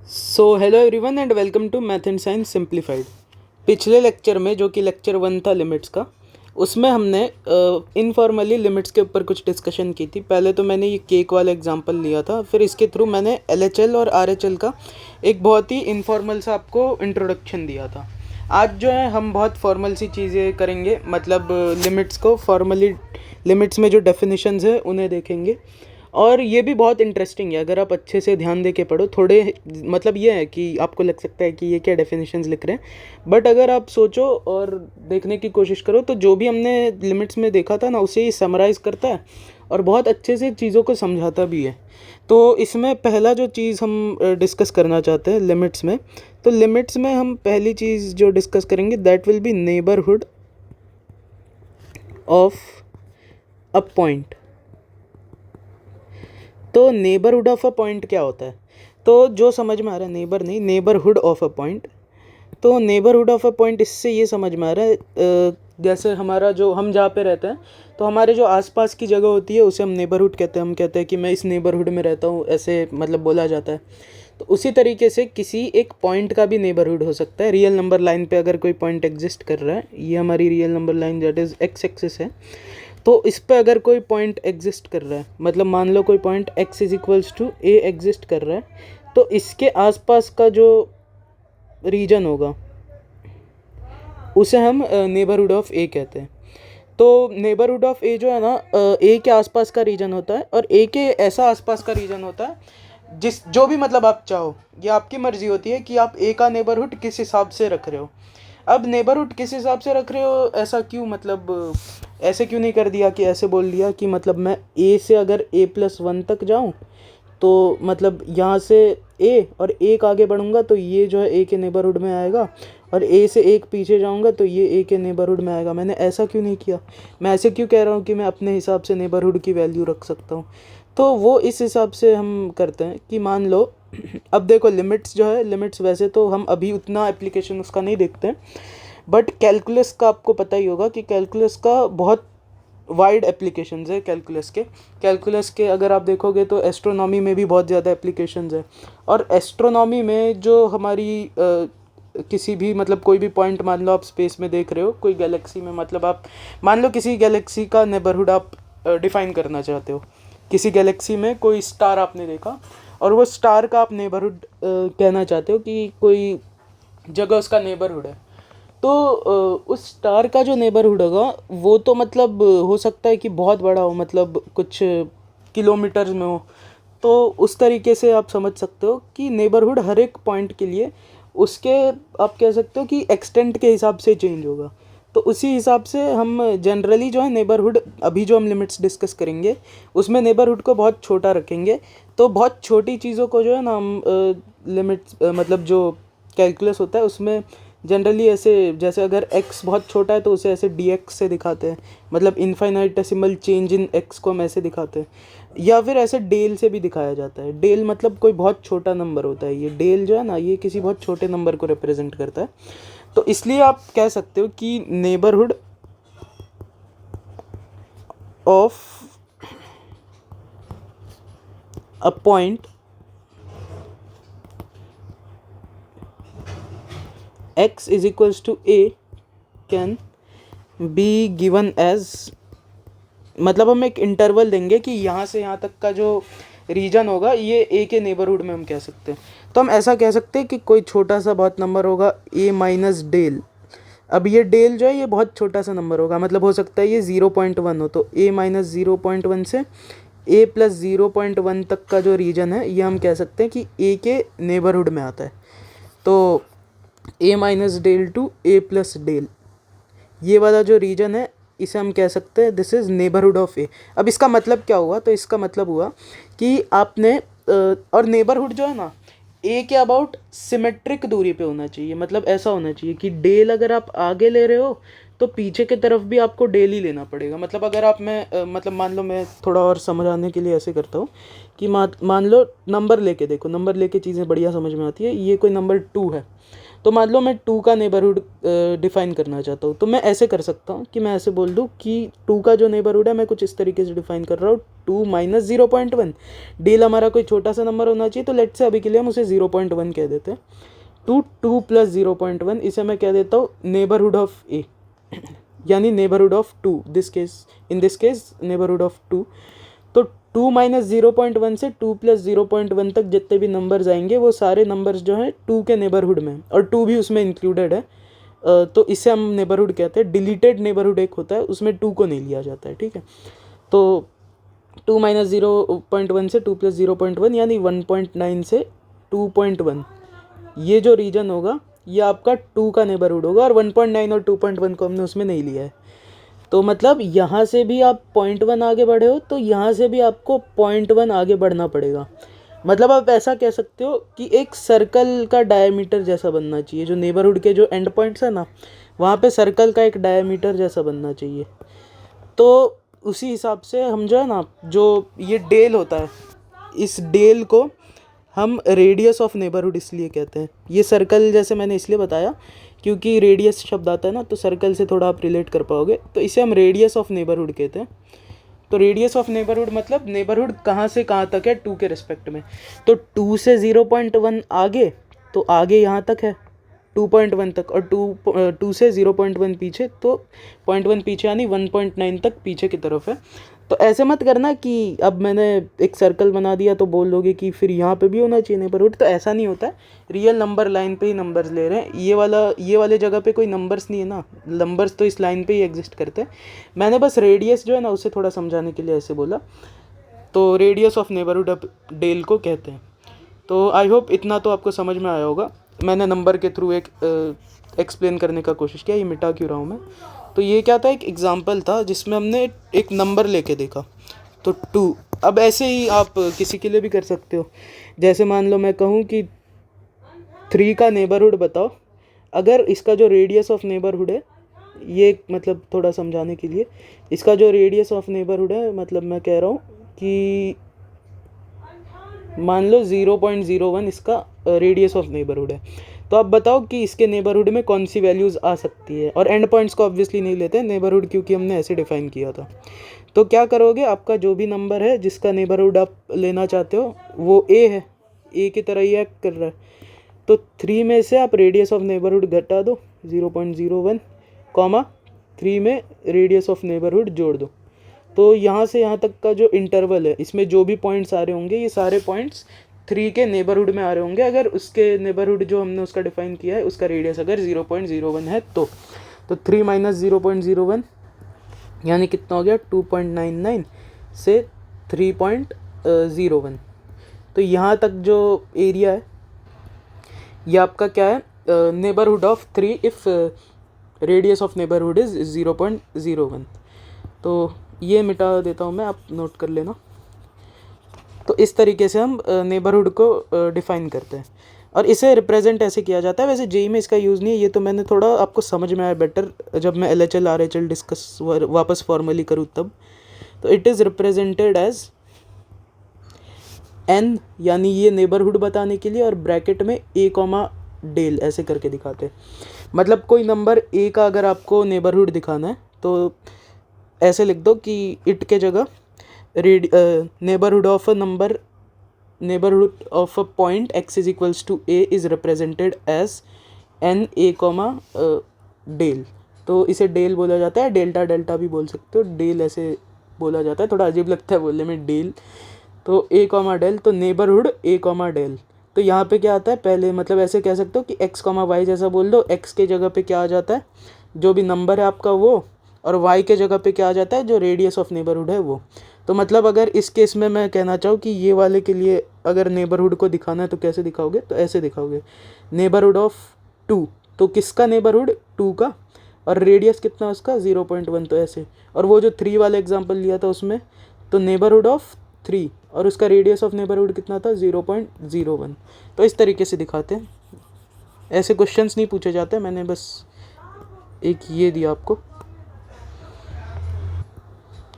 Hello everyone and welcome to math and science simplified. पिछले lecture में जो कि लेक्चर 1 था लिमिट्स का, उसमें हमने इनफॉर्मली लिमिट्स के ऊपर कुछ डिस्कशन की थी। पहले तो मैंने ये केक वाला एग्जांपल लिया था, फिर इसके थ्रू मैंने एलएचएल और आरएचएल का एक बहुत ही इनफॉर्मल सा आपको इंट्रोडक्शन दिया था। आज जो है हम बहुत फॉर्मल सी चीज़ें करेंगे, मतलब लिमिट्स को फॉर्मली, लिमिट्स में जो डेफिनेशंस है उन्हें देखेंगे। और ये भी बहुत इंटरेस्टिंग है अगर आप अच्छे से ध्यान दे के पढ़ो। थोड़े मतलब ये है कि आपको लग सकता है कि ये क्या डेफिनेशंस लिख रहे हैं, बट अगर आप सोचो और देखने की कोशिश करो तो जो भी हमने लिमिट्स में देखा था ना, उसे ही समराइज़ करता है और बहुत अच्छे से चीज़ों को समझाता भी है। तो इसमें पहला जो चीज़ हम डिस्कस करना चाहते हैं लिमिट्स में, तो लिमिट्स में हम पहली चीज़ जो डिस्कस करेंगे that will be neighbourhood of a point. तो नेबरहुड ऑफ अ पॉइंट क्या होता है? तो जो समझ में आ रहा है, नेबर नहीं, नेबरहुड ऑफ अ पॉइंट। तो नेबरहुड ऑफ अ पॉइंट, इससे ये समझ में आ रहा है जैसे हमारा जो हम जहाँ पे रहते हैं, तो हमारे जो आसपास की जगह होती है उसे हम नेबरहुड कहते हैं। हम कहते हैं कि मैं इस नेबरहुड में रहता हूँ, ऐसे मतलब बोला जाता है। तो उसी तरीके से किसी एक पॉइंट का भी नेबरहुड हो सकता है। रियल नंबर लाइन पे अगर कोई पॉइंट एग्जिस्ट कर रहा है, ये हमारी real number line that is x axis है, तो इस पे अगर कोई पॉइंट एग्जिस्ट कर रहा है, मतलब मान लो कोई point x is equals to a exist कर रहा है, तो इसके आसपास का जो रीजन होगा उसे हम नेबरहुड ऑफ ए कहते हैं। तो नेबरहुड ऑफ ए जो है ना, ए के आसपास का रीजन होता है, और ए के ऐसा आसपास का रीजन होता है जिस जो भी मतलब आप चाहो, ये आपकी मर्जी होती है कि आप ए का नेबरहुड किस हिसाब से रख रहे हो। अब नेबरहुड किस हिसाब से रख रहे हो, ऐसा क्यों, मतलब ऐसे क्यों नहीं कर दिया कि ऐसे बोल दिया कि मतलब मैं ए से अगर a+1 तक जाऊं, तो मतलब यहाँ से ए और एक आगे बढ़ूंगा तो ये जो है ए के नेबरहुड में आएगा, और ए से एक पीछे जाऊंगा तो ये ए के नेबरहुड में आएगा। मैंने ऐसा क्यों नहीं किया? मैं ऐसे क्यों कह रहा हूँ कि मैं अपने हिसाब से नेबरहुड की वैल्यू रख सकता हूँ? तो वो इस हिसाब से हम करते हैं कि मान लो अब देखो लिमिट्स जो है, लिमिट्स वैसे तो हम अभी उतना एप्लीकेशन उसका नहीं देखते हैं, बट कैलकुलस का आपको पता ही होगा कि कैलकुलस का बहुत वाइड एप्लीकेशंस है। कैलकुलस के अगर आप देखोगे तो एस्ट्रोनॉमी में भी बहुत ज़्यादा एप्लीकेशंस है। और एस्ट्रोनॉमी में जो हमारी किसी भी मतलब कोई भी पॉइंट, मान लो आप स्पेस में देख रहे हो कोई गैलेक्सी में, मतलब आप मान लो किसी गैलेक्सी का नेबरहुड आप डिफाइन करना चाहते हो। किसी गैलेक्सी में कोई स्टार आपने देखा और वो स्टार का आप नेबरहुड कहना चाहते हो कि कोई जगह उसका नेबरहुड है। तो उस स्टार का जो नेबरहुड होगा वो तो मतलब हो सकता है कि बहुत बड़ा हो, मतलब कुछ किलोमीटर्स में हो। तो उस तरीके से आप समझ सकते हो कि नेबरहुड हर एक पॉइंट के लिए उसके, आप कह सकते हो कि एक्सटेंट के हिसाब से चेंज होगा। तो उसी हिसाब से हम जनरली जो है नेबरहुड, अभी जो हम लिमिट्स डिस्कस करेंगे उसमें नेबरहुड को बहुत छोटा रखेंगे। तो बहुत छोटी चीज़ों को जो है ना हम लिमिट्स, मतलब जो कैलकुलस होता है उसमें जनरली ऐसे, जैसे अगर x बहुत छोटा है तो उसे ऐसे dx से दिखाते हैं, मतलब इनफाइनाइटेसिमल चेंज इन x को हम ऐसे दिखाते हैं। या फिर ऐसे डेल से भी दिखाया जाता है। डेल मतलब कोई बहुत छोटा नंबर होता है, ये डेल जो है ना, ये किसी बहुत छोटे नंबर को रिप्रेजेंट करता है। तो इसलिए आप कह सकते हो कि neighbourhood of a point x is equals to a can be given as, मतलब हम एक इंटरवल देंगे कि यहाँ से यहाँ तक का जो रीजन होगा ये ए के नेबरहुड में हम कह सकते हैं। तो हम ऐसा कह सकते हैं कि कोई छोटा सा बहुत नंबर होगा ए माइनस डेल। अब ये डेल जो है ये बहुत छोटा सा नंबर होगा, मतलब हो सकता है ये 0.1 हो, तो ए माइनस 0.1 से a+0.1 तक का जो रीजन है ये हम कह सकते हैं कि ए के नेबरहुड में आता है। तो ए माइनस डेल टू a+डेल, ये वाला जो रीजन है इसे हम कह सकते हैं दिस इज़ नेबरहुड ऑफ ए। अब इसका मतलब क्या हुआ? तो इसका मतलब हुआ कि आपने और नेबरहुड जो है ना, ए के अबाउट सिमेट्रिक दूरी पे होना चाहिए। मतलब ऐसा होना चाहिए कि डेल अगर आप आगे ले रहे हो तो पीछे की तरफ भी आपको डेल ही लेना पड़ेगा। मतलब अगर आप, मैं मतलब मान लो मैं थोड़ा और समझाने के लिए ऐसे करता हूँ कि मान लो नंबर लेके देखो, नंबर लेके चीज़ें बढ़िया समझ में आती है। ये कोई नंबर 2 है, तो मान लो मैं 2 का नेबरहुड डिफ़ाइन करना चाहता हूँ, तो मैं ऐसे कर सकता हूँ कि मैं ऐसे बोल दूँ कि 2 का जो नेबरहुड है मैं कुछ इस तरीके से डिफ़ाइन कर रहा हूँ, 2 माइनस 0.1। डेल हमारा कोई छोटा सा नंबर होना चाहिए, तो लेट्स से अभी के लिए हम उसे 0.1 कह देते हैं। 2 प्लस 0.1, इसे मैं कह देता हूँ नेबरहुड ऑफ ए, यानी neighbourhood of 2, in this case neighbourhood of 2। तो 2 माइनस 0.1 से 2 प्लस 0.1 तक जितने भी नंबर्स आएंगे वो सारे नंबर्स जो हैं 2 के नेबरहुड में, और 2 भी उसमें इंक्लूडेड है। तो इसे हम नेबरहुड कहते हैं। डिलीटेड नेबरहुड एक होता है, उसमें 2 को नहीं लिया जाता है, ठीक है। तो 2 माइनस 0.1 से 2 प्लस 0.1 यानी 1.9 से 2.1, ये जो रीजन होगा ये आपका 2 का नेबरहुड होगा, और 1.9 और 2.1 को हमने उसमें नहीं लिया है। तो मतलब यहाँ से भी आप 0.1 आगे बढ़े हो, तो यहाँ से भी आपको 0.1 आगे बढ़ना पड़ेगा। मतलब आप ऐसा कह सकते हो कि एक सर्कल का डायमीटर जैसा बनना चाहिए, जो नेबरहुड के जो एंड पॉइंट्स है ना, वहाँ पे सर्कल का एक डायमीटर जैसा बनना चाहिए। तो उसी हिसाब से हम जो है ना, जो ये डेल होता है, इस डेल को हम रेडियस ऑफ नेबरहुड इसलिए कहते हैं। ये सर्कल जैसे मैंने इसलिए बताया क्योंकि रेडियस शब्द आता है ना, तो सर्कल से थोड़ा आप रिलेट कर पाओगे, तो इसे हम रेडियस ऑफ नेबरहुड कहते हैं। तो रेडियस ऑफ नेबरहुड मतलब नेबरहुड कहाँ से कहाँ तक है 2 के रिस्पेक्ट में। तो 2 से 0.1 आगे, तो आगे यहाँ तक है 2.1 तक, और 2 से 0.1 पीछे, तो 0.1 पीछे यानी 1.9 तक पीछे की तरफ है। तो ऐसे मत करना कि अब मैंने एक सर्कल बना दिया तो बोल लोगे कि फिर यहाँ पे भी होना चाहिए नेबरहुड, तो ऐसा नहीं होता है। रियल नंबर लाइन पे ही नंबर्स ले रहे हैं। ये वाले जगह पे कोई नंबर्स नहीं है ना, नंबर्स तो इस लाइन पे ही एग्जिस्ट करते हैं। मैंने बस रेडियस जो है ना उसे थोड़ा समझाने के लिए ऐसे बोला। तो रेडियस ऑफ नेबरहुड अब डेल को कहते हैं। तो आई होप इतना तो आपको समझ में आया होगा। मैंने नंबर के थ्रू एक एक्सप्लेन करने का कोशिश किया, ये मिटा क्यों रहा हूँ मैं। तो ये क्या था, एक एग्जांपल था जिसमें हमने एक नंबर लेके देखा, तो 2। अब ऐसे ही आप किसी के लिए भी कर सकते हो। जैसे मान लो मैं कहूँ कि 3 का नेबरहुड बताओ, अगर इसका जो रेडियस ऑफ नेबरहुड है, ये मतलब थोड़ा समझाने के लिए, इसका जो रेडियस ऑफ नेबरहुड है, मतलब मैं कह रहा हूँ कि मान लो 0.01 इसका रेडियस ऑफ नेबरहुड है, तो आप बताओ कि इसके नेबरहुड में कौन सी वैल्यूज़ आ सकती है। और एंड पॉइंट्स को ऑब्वियसली नहीं लेते नेबरहुड, क्योंकि हमने ऐसे डिफाइन किया था। तो क्या करोगे, आपका जो भी नंबर है जिसका नेबरहुड आप लेना चाहते हो वो ए है, ए की तरह ही एक्ट कर रहा है। तो 3 में से आप रेडियस ऑफ नेबरहुड घटा दो 0.01, कॉमा 3 में रेडियस ऑफ नेबरहुड जोड़ दो। तो यहाँ से यहाँ तक का जो इंटरवल है, इसमें जो भी पॉइंट्स आ रहे होंगे, ये सारे पॉइंट्स 3 के नेबरहुड में आ रहे होंगे, अगर उसके नेबरहुड जो हमने उसका डिफाइन किया है उसका रेडियस अगर 0.01 है तो 3 माइनस 0.01 यानी कितना हो गया 2.99 से 3.01। तो यहाँ तक जो एरिया है ये आपका क्या है, neighbourhood of 3 if radius of neighbourhood is 0.01। तो ये मिटा देता हूँ मैं, आप नोट कर लेना। तो इस तरीके से हम नेबरहुड को डिफ़ाइन करते हैं, और इसे रिप्रेजेंट ऐसे किया जाता है। वैसे जेई में इसका यूज़ नहीं है, ये तो मैंने थोड़ा आपको समझ में आया बेटर जब मैं LHL RHL डिस्कस वापस फॉर्मली करूँ तब। तो it is represented as n, यानी ये नेबरहुड बताने के लिए, और ब्रैकेट में a कॉमा डेल ऐसे करके दिखाते हैं। मतलब कोई नंबर a का अगर आपको नेबरहुड दिखाना है तो ऐसे लिख दो कि इट के जगह neighborhood of a point x is equals to a is represented as n a comma del. तो इसे डेल बोला जाता है, डेल्टा भी बोल सकते हो, डेल ऐसे बोला जाता है, थोड़ा अजीब लगता है बोलने में डेल। तो a कॉमा डेल, तो नेबरहुड a कॉमा डेल। तो यहाँ पे क्या आता है, पहले मतलब ऐसे कह सकते हो कि x कॉमा वाई जैसा बोल दो। x के जगह पे क्या आ जाता है, जो भी नंबर है आपका वो, और y के जगह पे क्या आ जाता है, जो रेडियस ऑफ नेबरहुड है वो। तो मतलब अगर इस केस में मैं कहना चाहूँ कि ये वाले के लिए अगर नेबरहुड को दिखाना है तो कैसे दिखाओगे, तो ऐसे दिखाओगे नेबरहुड ऑफ 2। तो किसका नेबरहुड, 2 का, और रेडियस कितना उसका 0.1, तो ऐसे। और वो जो 3 वाला एग्जांपल लिया था उसमें तो नेबरहुड ऑफ 3 और उसका रेडियस ऑफ नेबरहुड कितना था 0.01। तो इस तरीके से दिखाते हैं। ऐसे क्वेश्चंस नहीं पूछे जाते, मैंने बस एक ये दिया आपको।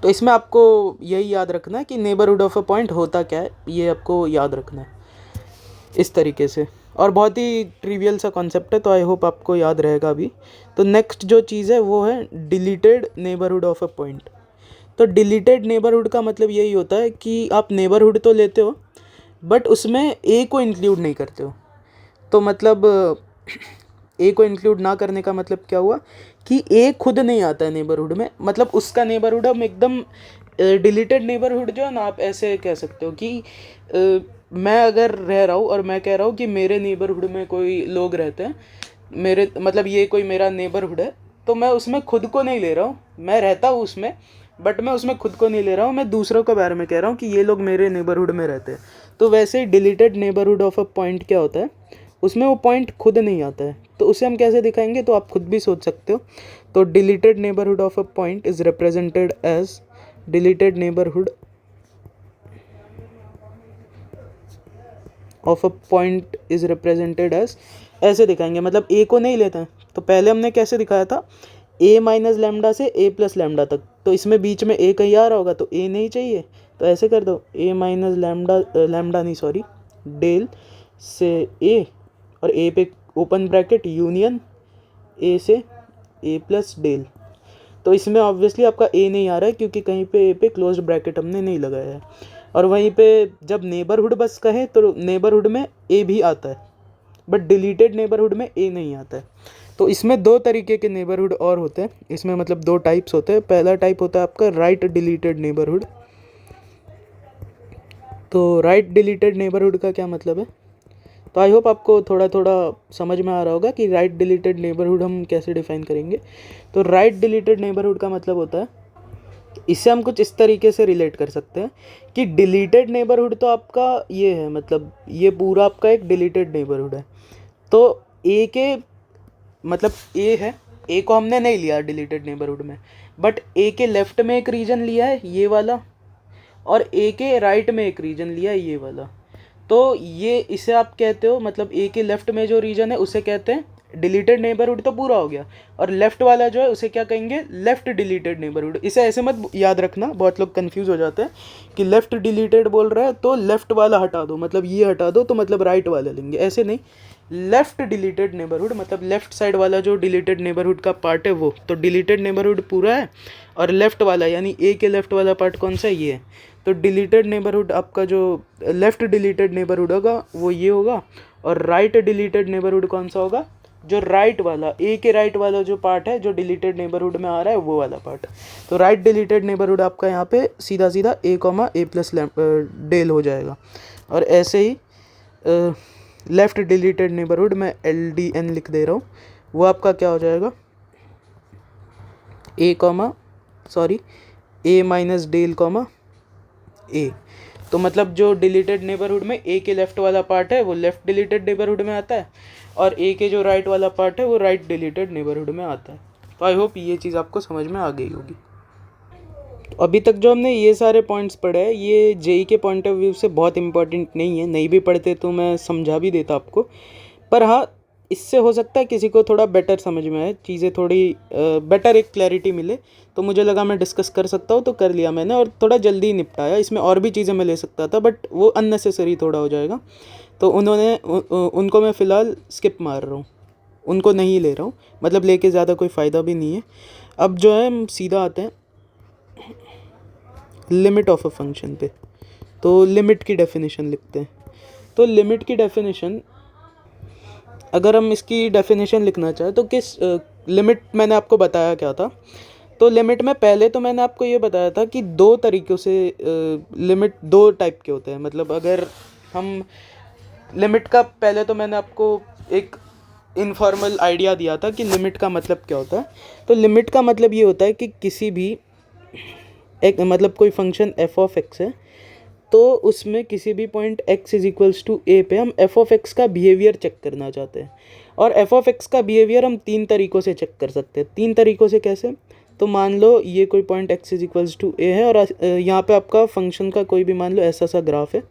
तो इसमें आपको यही याद रखना है कि नेबरहुड ऑफ अ पॉइंट होता क्या है, ये आपको याद रखना है इस तरीके से। और बहुत ही ट्रिवियल सा कॉन्सेप्ट है, तो आई होप आपको याद रहेगा अभी। तो नेक्स्ट जो चीज़ है वो है deleted neighbourhood of a point. तो डिलीटेड नेबरहुड का मतलब यही होता है कि आप नेबरहुड तो लेते हो बट उसमें ए को इंक्लूड नहीं करते हो। तो मतलब ए को इंक्लूड ना करने का मतलब क्या हुआ कि ए खुद नहीं आता है नेबरहुड में, मतलब उसका नेबरहुड हम एकदम डिलीटेड नेबरहुड जो है ना, आप ऐसे कह सकते हो कि मैं अगर रह रहा हूँ और मैं कह रहा हूँ कि मेरे नेबरहुड में कोई लोग रहते हैं, मेरे मतलब ये कोई मेरा नेबरहुड है, तो मैं उसमें खुद को नहीं ले रहा हूँ, मैं रहता हूँ उसमें बट मैं उसमें खुद को नहीं ले रहा हूँ, मैं दूसरों के बारे में कह रहा हूँ कि ये लोग मेरे नेबरहुड में रहते हैं। तो वैसे ही deleted neighbourhood of a point क्या होता है, उसमें वो पॉइंट खुद नहीं आता है। तो उसे हम कैसे दिखाएंगे, तो आप खुद भी सोच सकते हो। तो deleted neighbourhood of a point is represented as deleted neighbourhood of a point is represented as, ऐसे दिखाएंगे, मतलब ए को नहीं लेते हैं। तो पहले हमने कैसे दिखाया था, ए माइनस लैम्डा से ए प्लस लैम्डा तक, तो इसमें बीच में ए कहीं आ रहा होगा तो ए नहीं चाहिए, तो ऐसे कर दो ए माइनस लैम्डा, लैम्डा नहीं सॉरी, डेल से ए, और ए पे ओपन ब्रैकेट यूनियन ए से ए प्लस डेल। तो इसमें ऑब्वियसली आपका ए नहीं आ रहा है क्योंकि कहीं पे ए पे क्लोज्ड ब्रैकेट हमने नहीं लगाया है। और वहीं पे जब नेबरहुड बस कहे तो नेबरहुड में ए भी आता है बट डिलीटेड नेबरहुड में ए नहीं आता है। तो इसमें दो तरीके के नेबरहुड और होते हैं, इसमें मतलब दो टाइप्स होते हैं। पहला टाइप होता है आपका राइट डिलीटेड नेबरहुड। तो राइट डिलीटेड नेबरहुड का क्या मतलब है, तो आई होप आपको थोड़ा थोड़ा समझ में आ रहा होगा कि राइट डिलीटेड नेबरहुड हम कैसे डिफाइन करेंगे। तो राइट डिलीटेड नेबरहुड का मतलब होता है, इससे हम कुछ इस तरीके से रिलेट कर सकते हैं कि डिलीटेड नेबरहुड तो आपका ये है, मतलब ये पूरा आपका एक डिलीटेड नेबरहुड है। तो ए के मतलब ए है, ए को हमने नहीं लिया डिलीटेड नेबरहुड में, बट ए के लेफ्ट में एक रीजन लिया है ये वाला, और ए के राइट में एक रीजन लिया है ये वाला। तो ये इसे आप कहते हो, मतलब ए के लेफ्ट में जो रीजन है उसे कहते हैं डिलीटेड नेबरहुड, तो पूरा हो गया। और लेफ्ट वाला जो है उसे क्या कहेंगे, लेफ्ट डिलीटेड नेबरहुड। इसे ऐसे मत याद रखना, बहुत लोग कंफ्यूज हो जाते हैं कि लेफ्ट डिलीटेड बोल रहा है तो लेफ्ट वाला हटा दो, मतलब ये हटा दो तो मतलब राइट वाला लेंगे, ऐसे नहीं। लेफ्ट डिलीटेड नेबरहुड मतलब लेफ्ट साइड वाला जो डिलीटेड नेबरहुड का पार्ट है वो, तो डिलीटेड नेबरहुड पूरा है, और लेफ्ट वाला यानी ए के लेफ्ट वाला पार्ट कौन सा है, ये है। तो डिलीटेड नेबरहुड आपका जो लेफ्ट डिलीटेड नेबरहुड होगा वो ये होगा, और राइट डिलीटेड नेबरहुड कौन सा होगा, जो राइट वाला ए के राइट वाला जो पार्ट है जो डिलीटेड नेबरहुड में आ रहा है वो वाला पार्ट। तो राइट डिलीटेड नेबरहुड आपका यहाँ पे सीधा सीधा ए कॉमा ए प्लस डेल हो जाएगा। और ऐसे ही लेफ्ट डिलीटेड नेबरहुड में LDN लिख दे रहा हूँ, वो आपका क्या हो जाएगा, ए कॉमा सॉरी ए माइनस डेल कॉमा ए। तो मतलब जो डिलीटेड नेबरहुड में ए के लेफ्ट वाला पार्ट है वो लेफ्ट डिलीटेड नेबरहुड में आता है, और ए के जो राइट वाला पार्ट है वो राइट डिलीटेड नेबरहुड में आता है। तो आई होप ये चीज़ आपको समझ में आ गई होगी। तो अभी तक जो हमने ये सारे पॉइंट्स पढ़े हैं ये जेई के पॉइंट ऑफ व्यू से बहुत इंपॉर्टेंट नहीं है, नहीं भी पढ़ते तो मैं समझा भी देता आपको, पर हाँ इससे हो सकता है किसी को थोड़ा बेटर समझ में आए चीज़ें, थोड़ी बेटर एक क्लैरिटी मिले। तो मुझे लगा मैं डिस्कस कर सकता हूँ तो कर लिया मैंने, और थोड़ा जल्दी निपटाया। इसमें और भी चीज़ें मैं ले सकता था बट वो अननेसेसरी थोड़ा हो जाएगा, तो उनको मैं फ़िलहाल स्किप मार रहा हूँ, उनको नहीं ले रहा हूँ, मतलब लेके ज़्यादा कोई फ़ायदा भी नहीं है। अब जो है हम सीधा आते हैं लिमिट ऑफ अ फंक्शन पे। तो लिमिट की डेफिनेशन लिखते हैं। तो लिमिट की डेफिनेशन, अगर हम इसकी डेफिनेशन लिखना चाहें तो किस लिमिट मैंने आपको बताया क्या था, तो लिमिट में पहले तो मैंने आपको ये बताया था कि दो तरीक़ों से लिमिट दो टाइप के होते हैं। मतलब अगर हम लिमिट का, पहले तो मैंने आपको एक इनफॉर्मल आइडिया दिया था कि लिमिट का मतलब क्या होता है। तो लिमिट का मतलब ये होता है कि किसी भी एक मतलब कोई फंक्शन एफ ऑफ एक्स है, तो उसमें किसी भी point x is equals to a पे हम एफ ऑफ एक्स का बिहेवियर चेक करना चाहते हैं। और एफ ऑफ एक्स का बिहेवियर हम तीन तरीक़ों से चेक कर सकते हैं। तीन तरीक़ों से कैसे, तो मान लो ये कोई point x is equals to a है, और यहाँ पे आपका फंक्शन का कोई भी मान लो ऐसा सा ग्राफ है,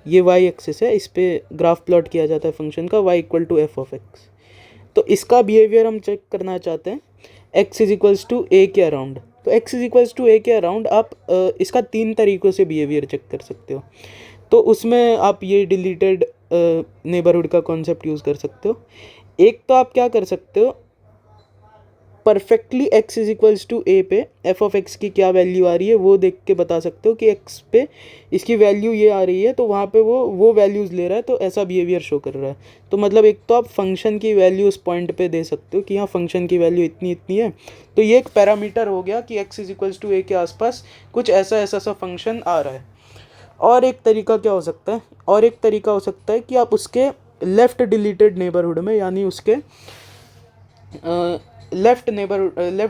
ये y एक्सिस है, इस पर ग्राफ प्लॉट किया जाता है फंक्शन का y equal to f of x. तो इसका बिहेवियर हम चेक करना चाहते हैं x is equals to a के अराउंड। तो x is equals to a के अराउंड आप इसका तीन तरीक़ों से बिहेवियर चेक कर सकते हो। तो उसमें आप ये डिलीटेड नेबरहुड का कॉन्सेप्ट यूज़ कर सकते हो। एक तो आप क्या कर सकते हो, perfectly x is equals to a पे एफ ऑफ एक्स की क्या वैल्यू आ रही है वो देख के बता सकते हो कि एक्स पे इसकी वैल्यू ये आ रही है, तो वहाँ पे वो वैल्यूज़ ले रहा है, तो ऐसा बिहेवियर शो कर रहा है। तो मतलब एक तो आप फंक्शन की वैल्यू उस पॉइंट पे दे सकते हो कि यहाँ फंक्शन की वैल्यू इतनी इतनी है, तो ये एक पैरामीटर हो गया कि x is equals to a के आसपास कुछ ऐसा ऐसा सा फंक्शन आ रहा है। और एक तरीका क्या हो सकता है, और एक तरीका हो सकता है कि आप उसके लेफ़्ट डिलीटेड नेबरहुड में, यानी उसके लेफ़्ट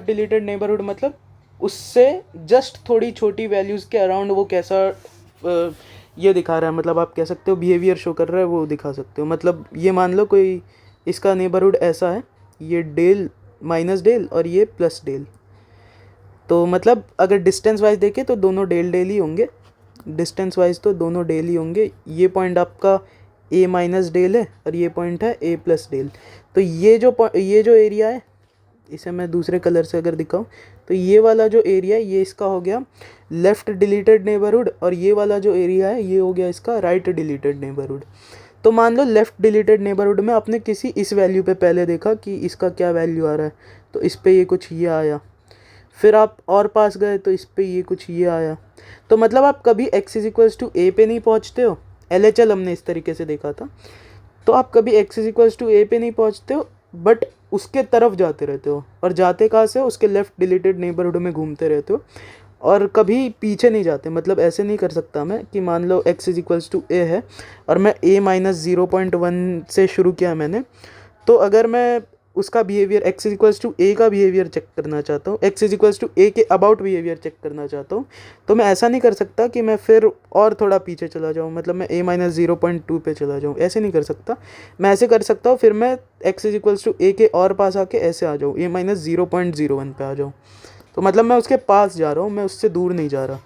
डिलीटेड नेबरहुड मतलब उससे जस्ट थोड़ी छोटी वैल्यूज़ के अराउंड वो कैसा ये दिखा रहा है, मतलब आप कह सकते हो बिहेवियर शो कर रहा है, वो दिखा सकते हो। मतलब ये मान लो कोई इसका नेबरहुड ऐसा है, ये डेल माइनस डेल और ये प्लस डेल, तो मतलब अगर डिस्टेंस वाइज देखें तो दोनों डेल डेल ही होंगे, डिस्टेंस वाइज तो दोनों डेल ही होंगे। ये पॉइंट आपका ए माइनस डेल है और ये पॉइंट है ए प्लस डेल। तो ये जो एरिया है, इसे मैं दूसरे कलर से अगर दिखाऊं तो ये वाला जो एरिया है ये इसका हो गया लेफ़्ट डिलीटेड नेबरहुड, और ये वाला जो एरिया है ये हो गया इसका राइट डिलीटेड नेबरहुड। तो मान लो लेफ़्ट डिलीटेड नेबरहुड में आपने किसी इस वैल्यू पे पहले देखा कि इसका क्या वैल्यू आ रहा है, तो इस पे ये कुछ ये आया, फिर आप और पास गए तो इस पे ये कुछ ये आया। तो मतलब आप कभी x is equals to a पे नहीं पहुँचते हो, LHL हमने इस तरीके से देखा था, तो आप कभी x is equals to a पे नहीं पहुँचते हो, बट उसके तरफ जाते रहते हो, और जाते कहाँ से हो, उसके लेफ़्ट डिलीटेड नेबरहुड में घूमते रहते हो, और कभी पीछे नहीं जाते। मतलब ऐसे नहीं कर सकता मैं कि मान लो x is equals to a है और मैं ए माइनस 0.1 से शुरू किया मैंने, तो अगर मैं उसका behaviour x is equals to a का बिहेवियर चेक करना चाहता हूँ, x is equals to a के अबाउट बिहेवियर चेक करना चाहता हूँ, तो मैं ऐसा नहीं कर सकता कि मैं फिर और थोड़ा पीछे चला जाऊँ, मतलब मैं ए माइनस 0.2 पे चला जाऊँ, ऐसे नहीं कर सकता। मैं ऐसे कर सकता हूँ, फिर मैं x is equals to a के और पास आके ऐसे आ जाऊँ, ए माइनस 0.01 पे आ जाऊँ। तो मतलब मैं उसके पास जा रहा हूँ, मैं उससे दूर नहीं जा रहा,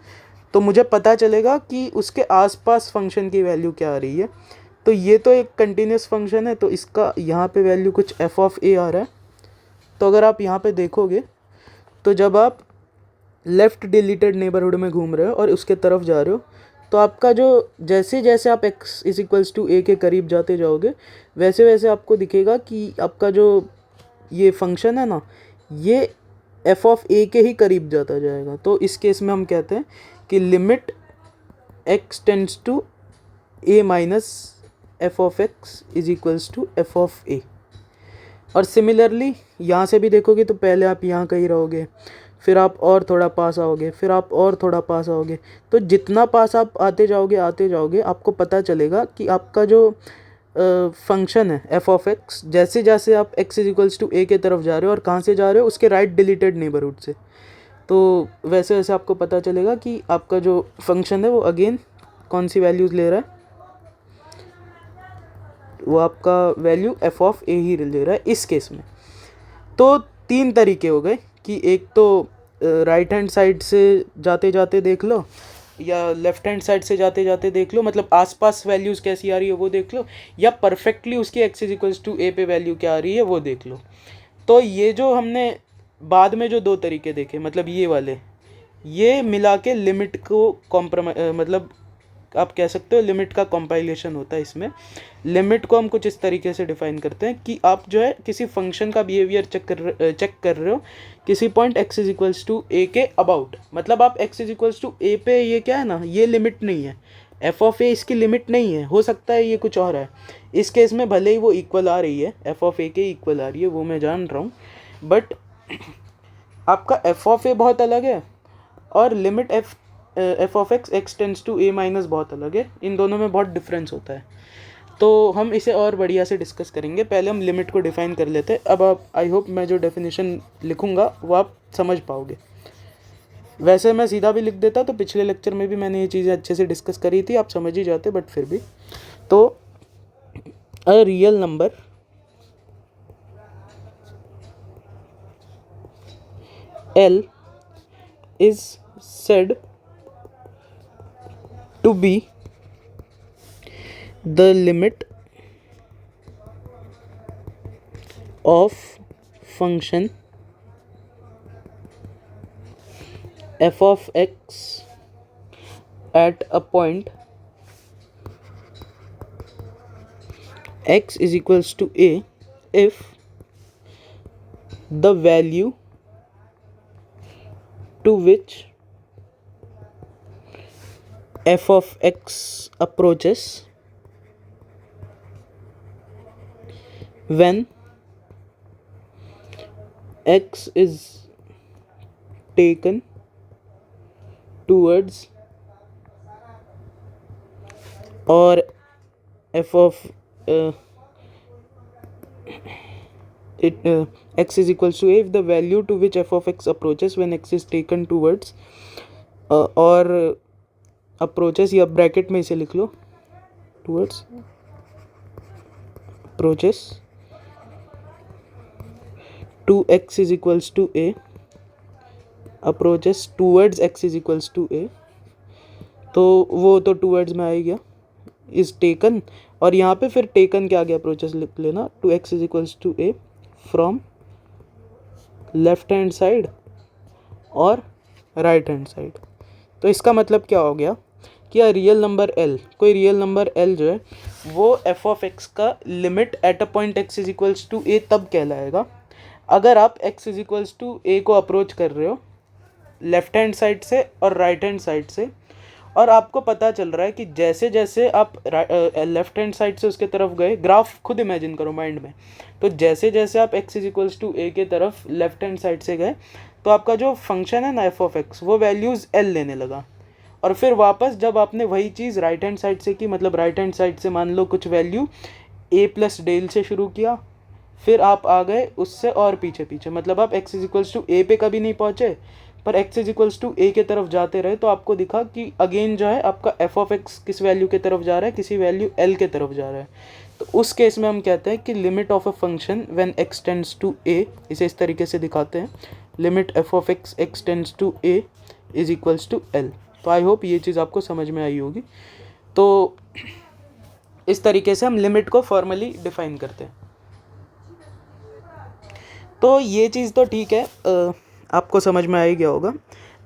तो मुझे पता चलेगा कि उसके आसपास फंक्शन की वैल्यू क्या आ रही है। तो ये तो एक कंटिन्यूस फंक्शन है, तो इसका यहाँ पे वैल्यू कुछ एफ ऑफ ए आ रहा है। तो अगर आप यहाँ पे देखोगे तो जब आप लेफ़्ट डिलीटेड नेबरहुड में घूम रहे हो और उसके तरफ जा रहे हो, तो आपका जो जैसे जैसे आप x is equals to a के करीब जाते जाओगे, वैसे वैसे आपको दिखेगा कि आपका जो ये फंक्शन है ना, ये एफ ऑफ ए के ही करीब जाता जाएगा। तो इस केस में हम कहते हैं कि limit x tends to a minus f of x is equals to f of a. और सिमिलरली यहाँ से भी देखोगे तो पहले आप यहाँ कहीं रहोगे, फिर आप और थोड़ा पास आओगे, फिर आप और थोड़ा पास आओगे, तो जितना पास आप आते जाओगे आपको पता चलेगा कि आपका जो फंक्शन है एफ ऑफ एक्स, जैसे जैसे आप x is equals to a के तरफ जा रहे हो और कहाँ से जा रहे हो, उसके राइट डिलीटेड नेबरहुड से, तो वैसे वैसे आपको पता चलेगा कि आपका जो फंक्शन है वो अगेन कौन सी वैल्यूज़ ले रहा है, वो आपका वैल्यू एफ ऑफ ए ही ले रहा है इस केस में। तो तीन तरीके हो गए कि एक तो राइट हैंड साइड से जाते जाते देख लो, या लेफ़्ट हैंड साइड से जाते जाते देख लो, मतलब आसपास वैल्यूज़ कैसी आ रही है वो देख लो, या परफेक्टली उसकी x is equals to a पे वैल्यू क्या आ रही है वो देख लो। तो ये जो हमने बाद में जो दो तरीके देखे, मतलब ये वाले, ये मिला के लिमिट को मतलब आप कह सकते हो लिमिट का कंपाइलेशन होता है इसमें। लिमिट को हम कुछ इस तरीके से डिफाइन करते हैं कि आप जो है किसी फंक्शन का बिहेवियर चेक कर रहे हो किसी point x is equals to a के अबाउट, मतलब आप x is equals to a पे, ये क्या है ना, ये लिमिट नहीं है, एफ ऑफ ए इसकी लिमिट नहीं है, हो सकता है ये कुछ और है। इस केस में भले ही वो इक्वल आ रही है, एफ ऑफ ए के इक्वल आ रही है, वो मैं जान रहा हूँ, बट आपका एफ ऑफ ए बहुत अलग है और limit f of x x tends to a minus बहुत अलग है, इन दोनों में बहुत डिफरेंस होता है। तो हम इसे और बढ़िया से डिस्कस करेंगे, पहले हम लिमिट को डिफ़ाइन कर लेते हैं। अब आप, आई होप मैं जो डेफिनेशन लिखूँगा वो आप समझ पाओगे। वैसे मैं सीधा भी लिख देता तो पिछले लेक्चर में भी मैंने ये चीज़ें अच्छे से डिस्कस करी थी, आप समझ ही जाते, बट फिर भी। तो अ real number L is said to be the limit of function f of x at a point x is equals to a if the value to which f of x approaches when x is taken towards or f of x is equals to a if the value to which f of x approaches when x is taken towards और approaches या bracket में इसे लिख लो towards approaches to x is equals to a approaches towards x is equals to a तो वो तो towards में आ ही गया is taken और यहाँ पे फिर taken क्या आ गया approaches लिख लेना to x is equals to a from left hand side और राइट हैंड साइड। तो इसका मतलब क्या हो गया कि रियल नंबर l, कोई रियल नंबर l जो है वो f ऑफ x का limit at a point x is equals to a तब कहलाएगा अगर आप x is equals to a को अप्रोच कर रहे हो लेफ्ट हैंड साइड से और राइट हैंड साइड से और आपको पता चल रहा है कि जैसे जैसे आप लेफ्ट हैंड साइड से उसके तरफ गए, ग्राफ खुद इमेजिन करो माइंड में, तो जैसे जैसे आप x is equals to a के तरफ लेफ्ट हैंड साइड से गए तो आपका जो फंक्शन है ना f ऑफ x वो वैल्यूज़ l लेने लगा और फिर वापस जब आपने वही चीज़ राइट हैंड साइड से की, मतलब राइट हैंड साइड से मान लो कुछ वैल्यू a प्लस डेल से शुरू किया, फिर आप आ गए उससे और पीछे पीछे, मतलब आप x is equals to a पे कभी नहीं पहुँचे पर x is equals to a के तरफ जाते रहे तो आपको दिखा कि अगेन जो है आपका f ऑफ x किस वैल्यू के तरफ जा रहा है, किसी वैल्यू l के तरफ जा रहा है। तो उस केस में हम कहते हैं कि limit of a function when x tends to a, इसे इस तरीके से दिखाते हैं limit f of x tends to a is equals to l। तो आई होप ये चीज़ आपको समझ में आई होगी। तो इस तरीके से हम लिमिट को फॉर्मली डिफाइन करते हैं। तो ये चीज़ तो ठीक है, आपको समझ में आ ही गया होगा।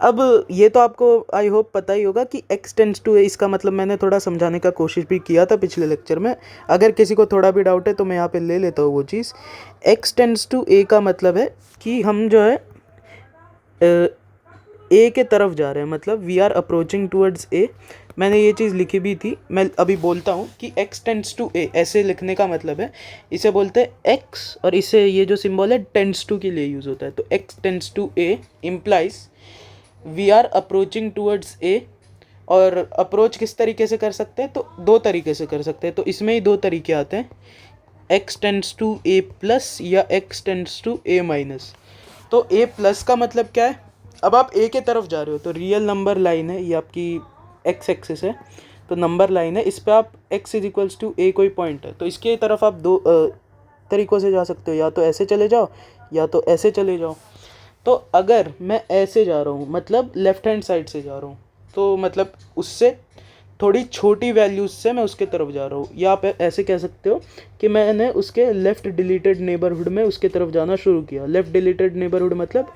अब ये तो आपको आई होप पता ही होगा कि x टेंड्स टू a, इसका मतलब मैंने थोड़ा समझाने का कोशिश भी किया था पिछले लेक्चर में। अगर किसी को थोड़ा भी डाउट है तो मैं यहाँ पे ले लेता हूँ वो चीज़। x टेंड्स टू a का मतलब है कि हम जो है a के तरफ जा रहे हैं, मतलब we are approaching towards a। मैंने ये चीज़ लिखी भी थी, मैं अभी बोलता हूँ कि x टेंड्स टू a, ऐसे लिखने का मतलब है इसे बोलते हैं x और इसे ये जो सिंबल है टेंड्स टू के लिए यूज़ होता है। तो x tends to a implies we are approaching towards a। और अप्रोच किस तरीके से कर सकते हैं, तो दो तरीके से कर सकते हैं। तो इसमें ही दो तरीके आते हैं, x tends to a plus या x tends to a minus. तो a प्लस का मतलब क्या है, अब आप a के तरफ जा रहे हो तो रियल नंबर लाइन है, ये आपकी x एक्सिस है तो नंबर लाइन है, इस पर आप x is equals to a कोई पॉइंट है तो इसके तरफ आप दो तरीक़ों से जा सकते हो, या तो ऐसे चले जाओ या तो ऐसे चले जाओ। तो अगर मैं ऐसे जा रहा हूँ मतलब लेफ़्ट हैंड साइड से जा रहा हूँ तो मतलब उससे थोड़ी छोटी वैल्यूज से मैं उसके तरफ जा रहा हूँ, या आप ऐसे कह सकते हो कि मैंने उसके लेफ़्ट डिलीटेड नेबरहुड में उसके तरफ जाना शुरू किया। लेफ़्ट डिलीटेड नेबरहुड मतलब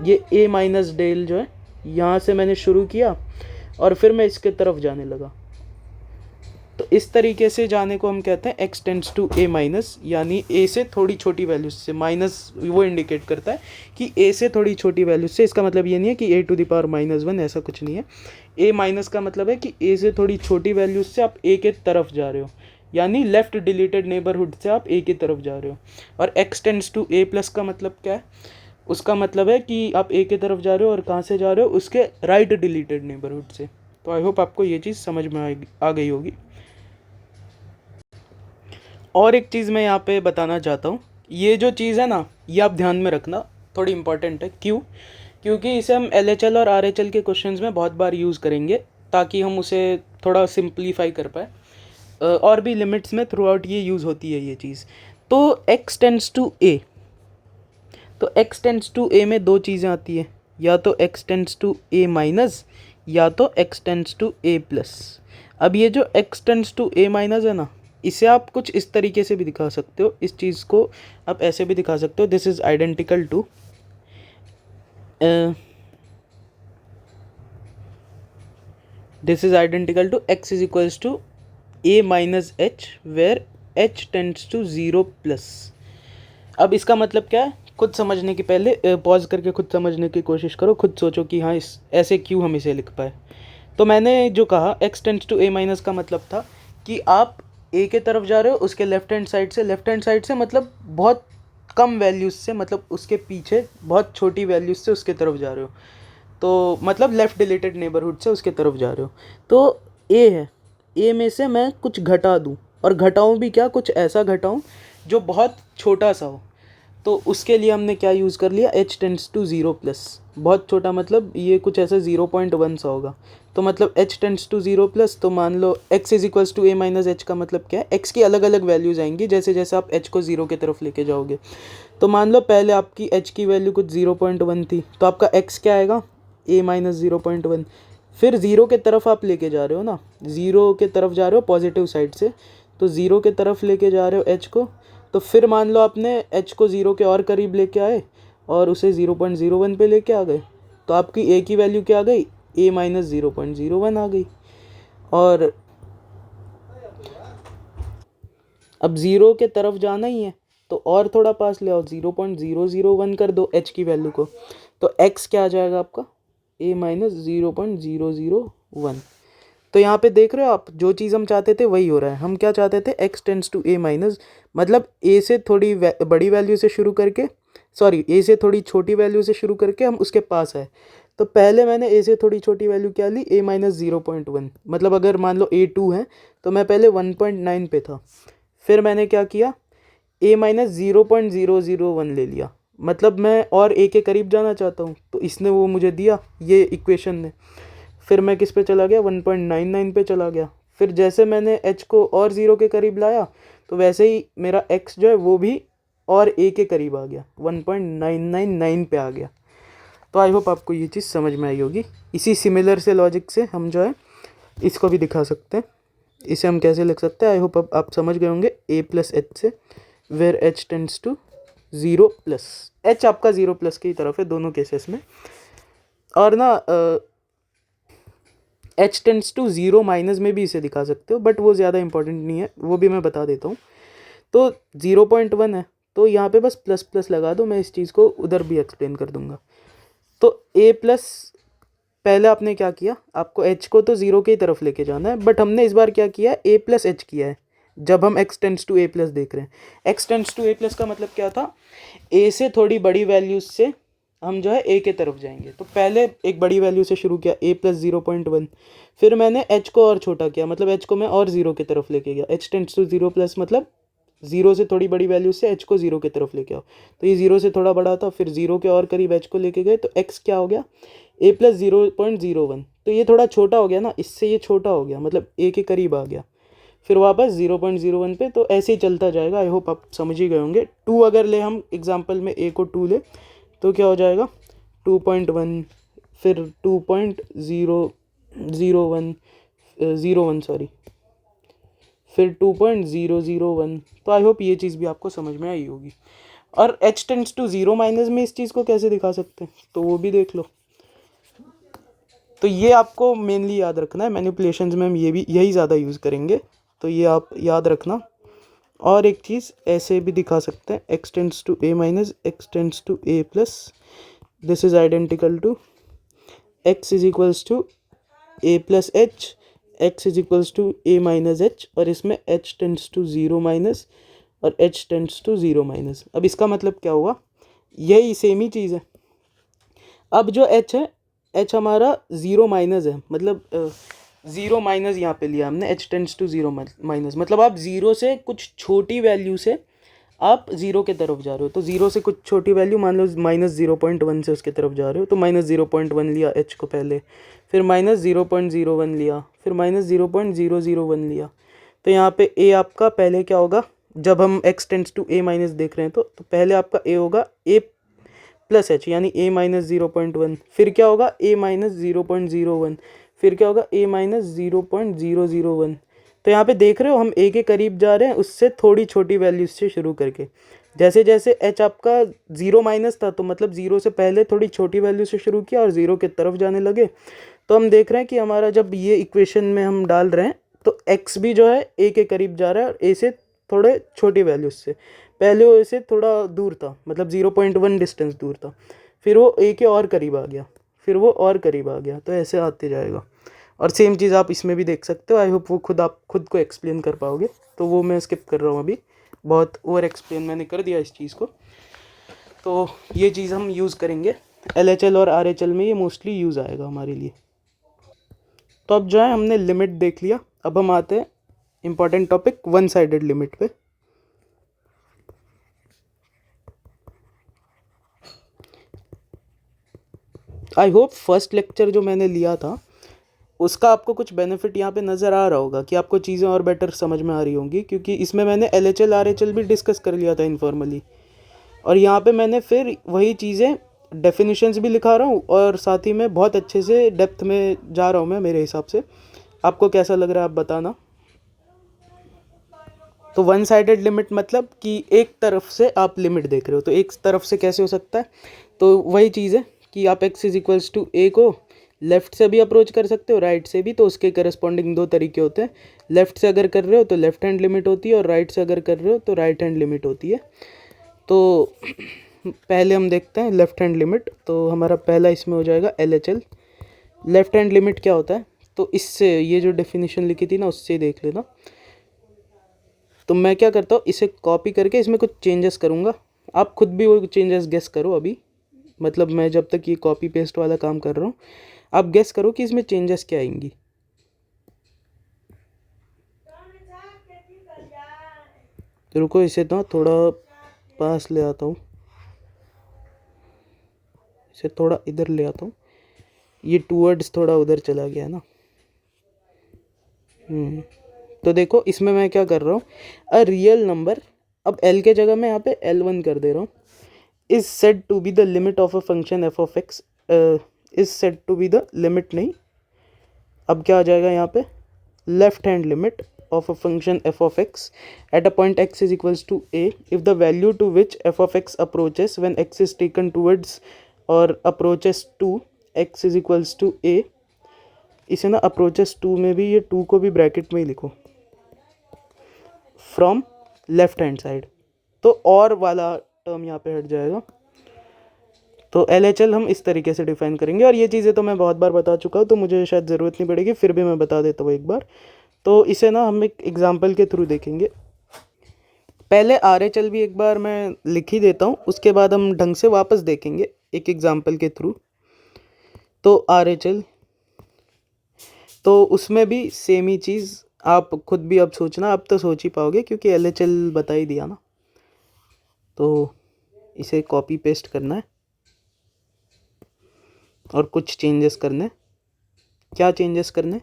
ये a माइनस डेल जो है यहाँ से मैंने शुरू किया और फिर मैं इसके तरफ जाने लगा। तो इस तरीके से जाने को हम कहते हैं x tends to a minus, यानी a से थोड़ी छोटी वैल्यू से, माइनस वो इंडिकेट करता है कि a से थोड़ी छोटी वैल्यू से। इसका मतलब ये नहीं है कि a to the power minus one, ऐसा कुछ नहीं है। a माइनस का मतलब है कि a से थोड़ी छोटी वैल्यू से आप a के तरफ जा रहे हो, यानी लेफ़्ट डिलीटेड नेबरहुड से आप a की तरफ जा रहे हो। और x tends to a plus का मतलब क्या है, उसका मतलब है कि आप a की तरफ जा रहे हो और कहाँ से जा रहे हो, उसके राइट डिलीटेड नेबरहुड से। तो आई होप आपको ये चीज़ समझ में आ गई होगी। और एक चीज़ मैं यहाँ पे बताना चाहता हूँ, ये जो चीज़ है ना ये आप ध्यान में रखना, थोड़ी इंपॉर्टेंट है। क्यों? क्योंकि इसे हम LHL और RHL के क्वेश्चंस में बहुत बार यूज़ करेंगे ताकि हम उसे थोड़ा सिंप्लीफाई कर पाए। और भी लिमिट्स में थ्रू आउट ये यूज़ होती है ये चीज़। तो x टेंड्स टू a, तो x टेंड्स टू a में दो चीज़ें आती है, या तो x tends to a minus या तो x tends to a plus. अब ये जो x tends to a minus है ना, इसे आप कुछ इस तरीके से भी दिखा सकते हो, इस चीज़ को आप ऐसे भी दिखा सकते हो, this is identical to x is equals to a minus h, where h tends to 0 plus. अब इसका मतलब क्या है, खुद समझने के पहले पॉज करके खुद समझने की कोशिश करो, खुद सोचो कि हाँ इस ऐसे क्यों हम इसे लिख पाए। तो मैंने जो कहा x tends to a minus का मतलब था कि आप a के तरफ जा रहे हो, उसके लेफ्ट हैंड साइड से मतलब बहुत कम वैल्यूज़ से, मतलब उसके पीछे बहुत छोटी वैल्यूज़ से उसके तरफ जा रहे हो, तो मतलब लेफ़्ट डिलीटेड नेबरहुड से उसके तरफ जा रहे हो। तो a है, a में से मैं कुछ घटा दूँ, और घटाऊँ भी क्या, कुछ ऐसा घटाऊँ जो बहुत छोटा सा हो। तो उसके लिए हमने क्या यूज़ कर लिया, h टेंड्स टू 0 प्लस। बहुत छोटा मतलब ये कुछ ऐसा 0.1 सा होगा, तो मतलब h टेंड्स टू 0 प्लस। तो मान लो x is equals to a minus h का मतलब क्या है, x की अलग अलग वैल्यूज़ आएंगी जैसे जैसे आप h को 0 की तरफ लेके जाओगे। तो मान लो पहले आपकी h की वैल्यू कुछ 0.1 थी, तो आपका x क्या आएगा, a माइनस 0.1। फिर 0 के तरफ आप लेके जा रहे हो ना, 0 के तरफ जा रहे हो पॉजिटिव साइड से, तो 0 के तरफ लेके जा रहे हो h को। तो फिर मान लो आपने h को 0 के और करीब लेके आए और उसे 0.01 पे लेके आ गए, तो आपकी a की वैल्यू क्या आ गई, a माइनस 0.01 आ गई। और अब 0 के तरफ जाना ही है, तो और थोड़ा पास ले आओ, 0.001 कर दो h की वैल्यू को, तो x क्या आ जाएगा आपका, a माइनस 0.001। तो यहाँ पे देख रहे हो आप, जो चीज़ हम चाहते थे वही हो रहा है। हम क्या चाहते थे, x tends to a minus, मतलब a से थोड़ी बड़ी वैल्यू से शुरू करके, सॉरी a से थोड़ी छोटी वैल्यू से शुरू करके हम उसके पास आए। तो पहले मैंने a से थोड़ी छोटी वैल्यू क्या ली, a माइनस 0.1, मतलब अगर मान लो a 2 है तो मैं पहले 1.9 पे था। फिर मैंने क्या किया, a माइनस 0.001 ले लिया, मतलब मैं और a के करीब जाना चाहता हूँ, तो इसने वो मुझे दिया ये इक्वेशन ने। फिर मैं किस पे चला गया, 1.99 पे चला गया। फिर जैसे मैंने h को और 0 के करीब लाया, तो वैसे ही मेरा x जो है वो भी और a के करीब आ गया, 1.999 पे आ गया। तो आई होप आपको ये चीज़ समझ में आई होगी। इसी सिमिलर से लॉजिक से हम जो है इसको भी दिखा सकते हैं। इसे हम कैसे लिख सकते हैं, आई होप अब आप समझ गए होंगे, a प्लस एच से, where h tends to 0 plus. h आपका 0 प्लस की तरफ है दोनों केसेस में। और ना h टेंड्स टू 0 माइनस में भी इसे दिखा सकते हो, बट वो ज़्यादा इंपॉर्टेंट नहीं है, वो भी मैं बता देता हूँ। तो 0.1 है, तो यहाँ पे बस प्लस प्लस लगा दो, मैं इस चीज़ को उधर भी एक्सप्लेन कर दूंगा। तो a प्लस, पहले आपने क्या किया, आपको h को तो 0 की तरफ लेके जाना है, बट हमने इस बार क्या किया, a प्लस एच किया है। जब हम x tends to a plus देख रहे हैं, x tends to a plus का मतलब क्या था, a से थोड़ी बड़ी वैल्यूज से हम जो है a के तरफ जाएंगे। तो पहले एक बड़ी वैल्यू से शुरू किया, a प्लस 0.1। फिर मैंने h को और छोटा किया, मतलब h को मैं और 0 की तरफ लेके गया, h टेंड्स टू 0 प्लस मतलब 0 से थोड़ी बड़ी वैल्यू से h को 0 की तरफ लेके आओ। तो ये 0 से थोड़ा बड़ा था, फिर 0 के और करीब h को लेके गए, तो x क्या हो गया, a प्लस 0.01। तो ये थोड़ा छोटा हो गया ना, इससे ये छोटा हो गया, मतलब a के करीब आ गया। फिर वापस 0.01 पे, तो ऐसे ही चलता जाएगा। आई होप आप समझ ही गए होंगे। 2 अगर ले हम एग्जांपल में, a को 2 ले, तो क्या हो जाएगा 2.1, फिर 2.001 सॉरी, फिर 2.001। तो आई होप ये चीज़ भी आपको समझ में आई होगी। और h टेंड्स टू 0 माइनस में इस चीज़ को कैसे दिखा सकते हैं, तो वो भी देख लो। तो ये आपको मेनली याद रखना है, मैनिपुलेशंस में हम ये भी यही ज़्यादा यूज़ करेंगे, तो ये आप याद रखना। और एक चीज़ ऐसे भी दिखा सकते हैं, x tends to a minus x tends to a plus, this is identical to x is equals to a plus h, x is equals to a minus h, और इसमें h टेंड्स टू 0 माइनस और h tends to 0 minus. अब इसका मतलब क्या हुआ, यही same ही चीज़ है। अब जो h है, h हमारा 0 माइनस है, मतलब 0 माइनस यहाँ पे लिया हमने, h टेंड्स टू 0 माइनस, मतलब आप 0 से कुछ छोटी वैल्यू से आप 0 के तरफ जा रहे हो। तो 0 से कुछ छोटी वैल्यू, मान लो माइनस 0.1 से उसके तरफ जा रहे हो, तो माइनस 0.1 लिया h को पहले, फिर माइनस 0.01 लिया, फिर माइनस 0.001 लिया। तो यहाँ पे a आपका पहले क्या होगा, जब हम x tends to a minus देख रहे हैं, तो पहले आपका a होगा a प्लस एच, यानी a माइनस 0.1। फिर क्या होगा, a माइनस 0.01, फिर क्या होगा, a माइनस 0.001। तो यहाँ पे देख रहे हो, हम a के करीब जा रहे हैं उससे थोड़ी छोटी वैल्यू से शुरू करके। जैसे जैसे h आपका 0 माइनस था, तो मतलब 0 से पहले थोड़ी छोटी वैल्यू से शुरू किया और 0 की तरफ जाने लगे। तो हम देख रहे हैं कि हमारा जब ये इक्वेशन में हम डाल रहे हैं, तो x भी जो है a के करीब जा रहा है और a से थोड़े छोटी वैल्यूज से, पहले वो से थोड़ा दूर था, मतलब 0.1 डिस्टेंस दूर था, फिर वो ए के और करीब आ गया, फिर वो और करीब आ गया, तो ऐसे आते जाएगा। और सेम चीज़ आप इसमें भी देख सकते हो। आई होप वो आप खुद को एक्सप्लेन कर पाओगे, तो वो मैं स्किप कर रहा हूँ अभी, बहुत ओवर एक्सप्लेन मैंने कर दिया इस चीज़ को। तो ये चीज़ हम यूज़ करेंगे LHL और RHL में, ये मोस्टली यूज़ आएगा हमारे लिए। तो अब जो है हमने लिमिट देख लिया, अब हम आते हैं important topic one sided limit पे। आई होप फर्स्ट लेक्चर जो मैंने लिया था उसका आपको कुछ बेनिफिट यहाँ पे नज़र आ रहा होगा, कि आपको चीज़ें और बेटर समझ में आ रही होंगी, क्योंकि इसमें मैंने LHL RHL भी डिस्कस कर लिया था इनफॉर्मली, और यहाँ पे मैंने फिर वही चीज़ें डेफिनेशंस भी लिखा रहा हूँ, और साथ ही में बहुत अच्छे से डेप्थ में जा रहा हूँ मैं मेरे हिसाब से। आपको कैसा लग रहा है आप बताना। तो वन साइडेड लिमिट मतलब कि एक तरफ से आप लिमिट देख रहे हो, तो एक तरफ से कैसे हो सकता है, तो वही चीज़ है कि आप x इज इक्वल्स टू ए को लेफ़्ट से भी अप्रोच कर सकते हो, राइट से भी, तो उसके करस्पॉन्डिंग दो तरीके होते हैं। लेफ़्ट से अगर कर रहे हो तो लेफ़्ट हैंड लिमिट होती है, और राइट से अगर कर रहे हो तो राइट हैंड लिमिट होती है। तो पहले हम देखते हैं लेफ़्ट हैंड लिमिट। तो हमारा पहला इसमें हो जाएगा LHL। लेफ़्ट हैंड लिमिट क्या होता है, तो इससे ये जो डेफिनेशन लिखी थी ना उससे देख लेना। तो मैं क्या करता हूँ, इसे कॉपी करके इसमें कुछ चेंजेस करूँगा, आप खुद भी वो चेंजेस गेस करो अभी, मतलब मैं जब तक ये कॉपी पेस्ट वाला काम कर रहा हूँ आप गेस करो कि इसमें चेंजेस क्या आएंगी। तो रुको, इसे तो थोड़ा पास ले आता हूँ, इसे थोड़ा इधर ले आता हूँ, ये टूवर्ड्स थोड़ा उधर चला गया ना। तो देखो इसमें मैं क्या कर रहा हूँ, अ रियल नंबर, अब L के जगह मैं यहाँ पे L1 कर दे रहा हूँ, is said to be the limit of a function f of x, is said to be the limit नहीं, अब क्या आ जाएगा यहाँ पे, left hand limit of a function f of x at a point x is equals to a if the value to which f of x approaches when x is taken towards or approaches to x is equals to a। इसे ना approaches to में भी ये 2 को भी bracket में ही लिखो, from left hand side, तो और वाला टर्म यहाँ पे हट जाएगा। तो LHL हम इस तरीके से डिफाइन करेंगे, और ये चीज़ें तो मैं बहुत बार बता चुका हूँ तो मुझे शायद ज़रूरत नहीं पड़ेगी, फिर भी मैं बता देता हूँ एक बार। तो इसे ना हम एक एग्जांपल के थ्रू देखेंगे। पहले RHL भी एक बार मैं लिख ही देता हूँ, उसके बाद हम ढंग से वापस देखेंगे एक एग्जांपल के थ्रू। तो RHL, तो उसमें भी सेम ही चीज़, आप खुद भी अब सोचना, अब तो सोच ही पाओगे क्योंकि LHL बता ही दिया ना। तो इसे कॉपी पेस्ट करना है और कुछ चेंजेस करने। क्या चेंजेस करने,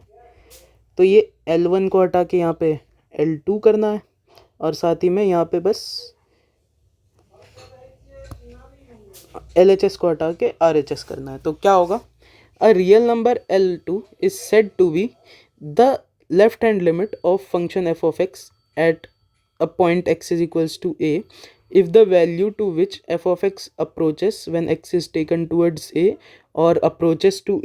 तो ये L1 को हटा के यहाँ पे L2 करना है, और साथ ही में यहाँ पे बस LHS को हटा के RHS करना है। तो क्या होगा, a real number L2 is said to be the left hand limit of function f of x at a point x is equals to a if the value to which f of x approaches when x is taken towards a or approaches to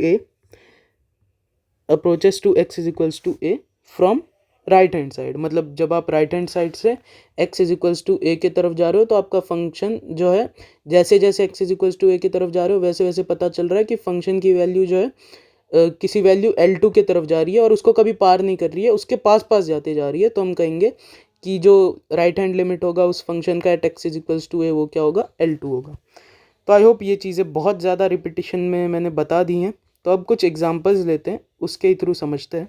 x is equals to a from right hand side. मतलब जब आप right hand side से x is equals to ए की तरफ जा रहे हो तो आपका फंक्शन जो है, जैसे जैसे x इज इक्वल्स टू ए की तरफ जा रहे हो वैसे वैसे पता चल रहा है कि फंक्शन की वैल्यू जो है किसी वैल्यू L2 की तरफ जा रही है और उसको कभी पार नहीं कर रही है, उसके पास पास जाते जा रही है। तो हम कहेंगे कि जो राइट हैंड लिमिट होगा उस फंक्शन का at x is equals to a वो क्या होगा, L2 होगा। तो आई होप ये चीज़ें बहुत ज़्यादा रिपीटिशन में मैंने बता दी हैं। तो अब कुछ एग्जांपल्स लेते हैं, उसके थ्रू समझते हैं।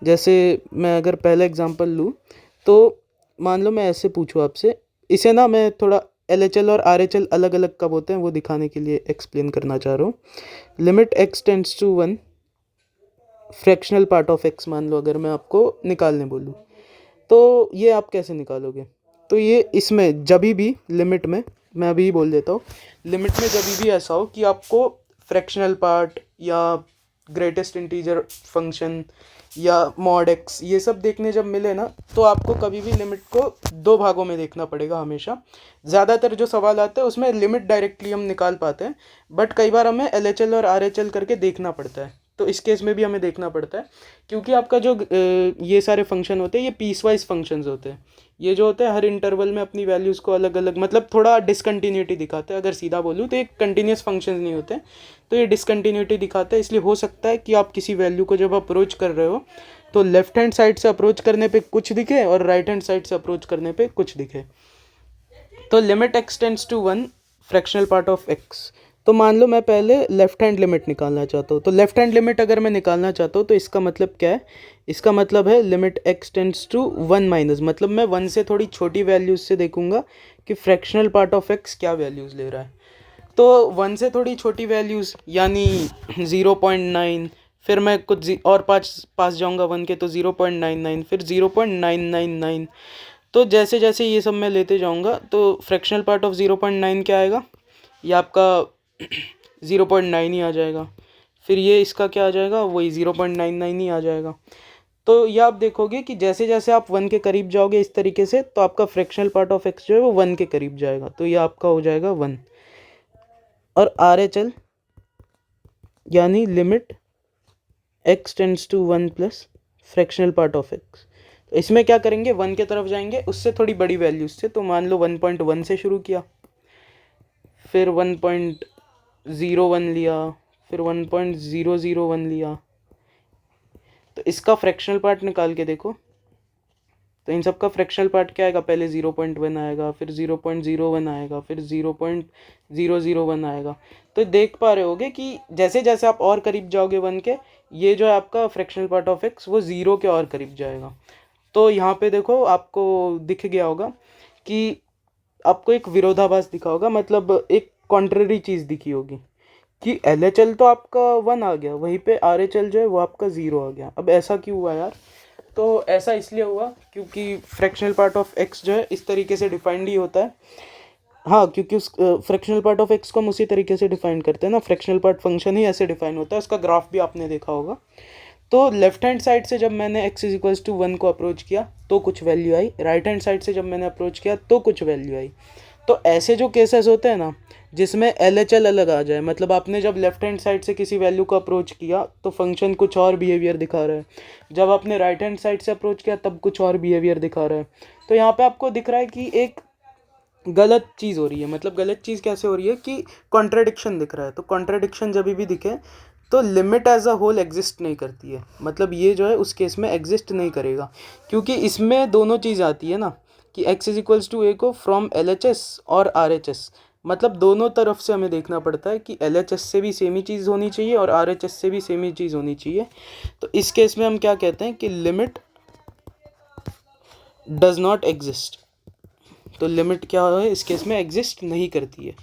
जैसे मैं अगर पहला एग्जांपल लूँ तो मान लो मैं ऐसे पूछूँ आपसे, इसे ना मैं थोड़ा LHL और RHL अलग अलग कब होते हैं वो दिखाने के लिए एक्सप्लेन करना चाह रहा हूँ। Limit x tends to 1, fractional part of x मान लो अगर मैं आपको निकालने बोलूँ, तो ये आप कैसे निकालोगे। तो ये इसमें जब भी लिमिट में, मैं अभी बोल देता हूँ, लिमिट में जब भी ऐसा हो कि आपको फ्रैक्शनल पार्ट या ग्रेटेस्ट इंटीजर फंक्शन या मॉड x ये सब देखने जब मिले ना, तो आपको कभी भी लिमिट को दो भागों में देखना पड़ेगा हमेशा। ज़्यादातर जो सवाल आते हैं उसमें लिमिट डायरेक्टली हम निकाल पाते हैं, बट कई बार हमें LHL और RHL करके देखना पड़ता है तो इस केस में भी हमें देखना पड़ता है, क्योंकि आपका जो ये सारे फंक्शन होते हैं ये पीस वाइज फंक्शंस होते हैं। ये जो होते हैं हर इंटरवल में अपनी वैल्यूज़ को अलग अलग, मतलब थोड़ा डिसकंटिन्यूटी दिखाते हैं। अगर सीधा बोलूँ तो ये कंटिन्यूस फंक्शंस नहीं होते, तो ये डिसकंटिन्यूटी दिखाते हैं। इसलिए हो सकता है कि आप किसी वैल्यू को जब अप्रोच कर रहे हो तो लेफ्ट हैंड साइड से अप्रोच करने पे कुछ दिखे और राइट हैंड साइड से अप्रोच करने पे कुछ दिखे। तो limit x tends to 1 fractional part of x. तो मान लो मैं पहले लेफ्ट हैंड लिमिट निकालना चाहता हूँ, तो लेफ्ट हैंड लिमिट अगर मैं निकालना चाहता हूँ तो इसका मतलब क्या है, इसका मतलब है limit x tends to 1 minus, मतलब मैं 1 से थोड़ी छोटी वैल्यूज से देखूंगा कि फ्रैक्शनल पार्ट ऑफ एक्स क्या वैल्यूज़ ले रहा है। तो 1 से थोड़ी छोटी वैल्यूज़ यानी 0.9, फिर मैं कुछ और पास जाऊंगा 1 के, तो 0.99, फिर 0.999। तो जैसे जैसे ये सब मैं लेते जाऊंगा तो फ्रैक्शनल पार्ट ऑफ 0.9 क्या आएगा, ये आपका 0.9 ही आ जाएगा। फिर ये इसका क्या आ जाएगा, वही 0.99 ही आ जाएगा। तो ये आप देखोगे कि जैसे जैसे आप 1 के करीब जाओगे इस तरीके से, तो आपका फ्रैक्शनल पार्ट ऑफ एक्स जो है वो 1 के करीब जाएगा, तो ये आपका हो जाएगा 1। और RHL यानी limit x tends to 1 plus fractional part of x. तो इसमें क्या करेंगे, 1 के तरफ जाएंगे उससे थोड़ी बड़ी वैल्यूज से, तो मान लो 1.1 से शुरू किया, फिर 1.01 लिया, फिर 1.001 लिया। तो इसका फ्रैक्शनल पार्ट निकाल के देखो, तो इन सब का फ्रैक्शनल पार्ट क्या आएगा, पहले 0.1 आएगा, फिर 0.01 आएगा, फिर 0.001 आएगा। तो देख पा रहे होगे कि जैसे जैसे आप और करीब जाओगे 1 के, ये जो है आपका फ्रैक्शनल पार्ट ऑफ एक्स वो 0 के और करीब जाएगा। तो यहाँ पे देखो आपको दिख गया होगा कि आपको एक विरोधाभास दिखा होगा, मतलब एक कॉन्ट्ररी चीज़ दिखी होगी कि LHL तो आपका 1 आ गया, वहीं पे RHL जो है वो आपका 0 आ गया। अब ऐसा क्यों हुआ यार, तो ऐसा इसलिए हुआ क्योंकि फ्रैक्शनल पार्ट ऑफ एक्स जो है इस तरीके से डिफाइंड ही होता है। हाँ, क्योंकि उस फ्रैक्शनल पार्ट ऑफ एक्स को हम उसी तरीके से डिफाइन करते हैं ना, फ्रैक्शनल पार्ट फंक्शन ही ऐसे डिफाइन होता है, उसका ग्राफ भी आपने देखा होगा। तो लेफ्ट हैंड साइड से जब मैंने x इज इक्वल्स टू 1 को अप्रोच किया तो कुछ वैल्यू आई, राइट हैंड साइड से जब मैंने अप्रोच किया तो कुछ वैल्यू आई। तो ऐसे जो केसेस होते हैं ना जिसमें LHL अलग आ जाए, मतलब आपने जब लेफ्ट हैंड साइड से किसी वैल्यू को अप्रोच किया तो फंक्शन कुछ और बिहेवियर दिखा रहा है, जब आपने राइट हैंड साइड से अप्रोच किया तब कुछ और बिहेवियर दिखा रहा है। तो यहाँ पे आपको दिख रहा है कि एक गलत चीज़ हो रही है। मतलब गलत चीज़ कैसे हो रही है कि कॉन्ट्रडिक्शन दिख रहा है। तो कॉन्ट्रडिक्शन जब भी दिखे तो limit as a whole exist नहीं करती है, मतलब ये जो है उस केस में एग्जिस्ट नहीं करेगा, क्योंकि इसमें दोनों चीज़ आती है ना कि x इज इक्वल्स टू ए को फ्रॉम LHS और RHS, मतलब दोनों तरफ से हमें देखना पड़ता है कि LHS से भी सेम ही चीज़ होनी चाहिए और RHS से भी सेम ही चीज़ होनी चाहिए। तो इस केस में हम क्या कहते हैं कि लिमिट डज नॉट एग्जिस्ट। तो लिमिट क्या है इस केस में, एग्जिस्ट नहीं करती है।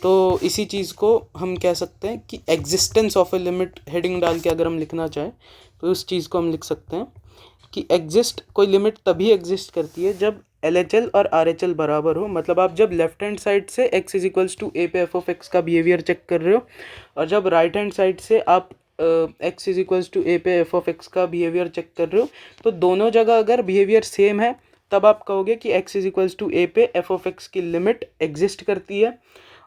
तो इसी चीज़ को हम कह सकते हैं कि existence of a limit heading डाल के अगर हम लिखना चाहें तो उस चीज़ को हम लिख सकते हैं कि एग्जिस्ट, कोई लिमिट तभी एग्जिस्ट करती है जब LHL और RHL बराबर हो। मतलब आप जब लेफ्ट हैंड साइड से x is equals to a पे एफ ऑफ एक्स का बिहेवियर चेक कर रहे हो और जब राइट हैंड साइड से आप x is equals to a पे एफ ऑफ एक्स का बिहेवियर चेक कर रहे हो, तो दोनों जगह अगर बिहेवियर सेम है तब आप कहोगे कि x is equals to a पे एफ ऑफ एक्स की लिमिट एग्जिस्ट करती है,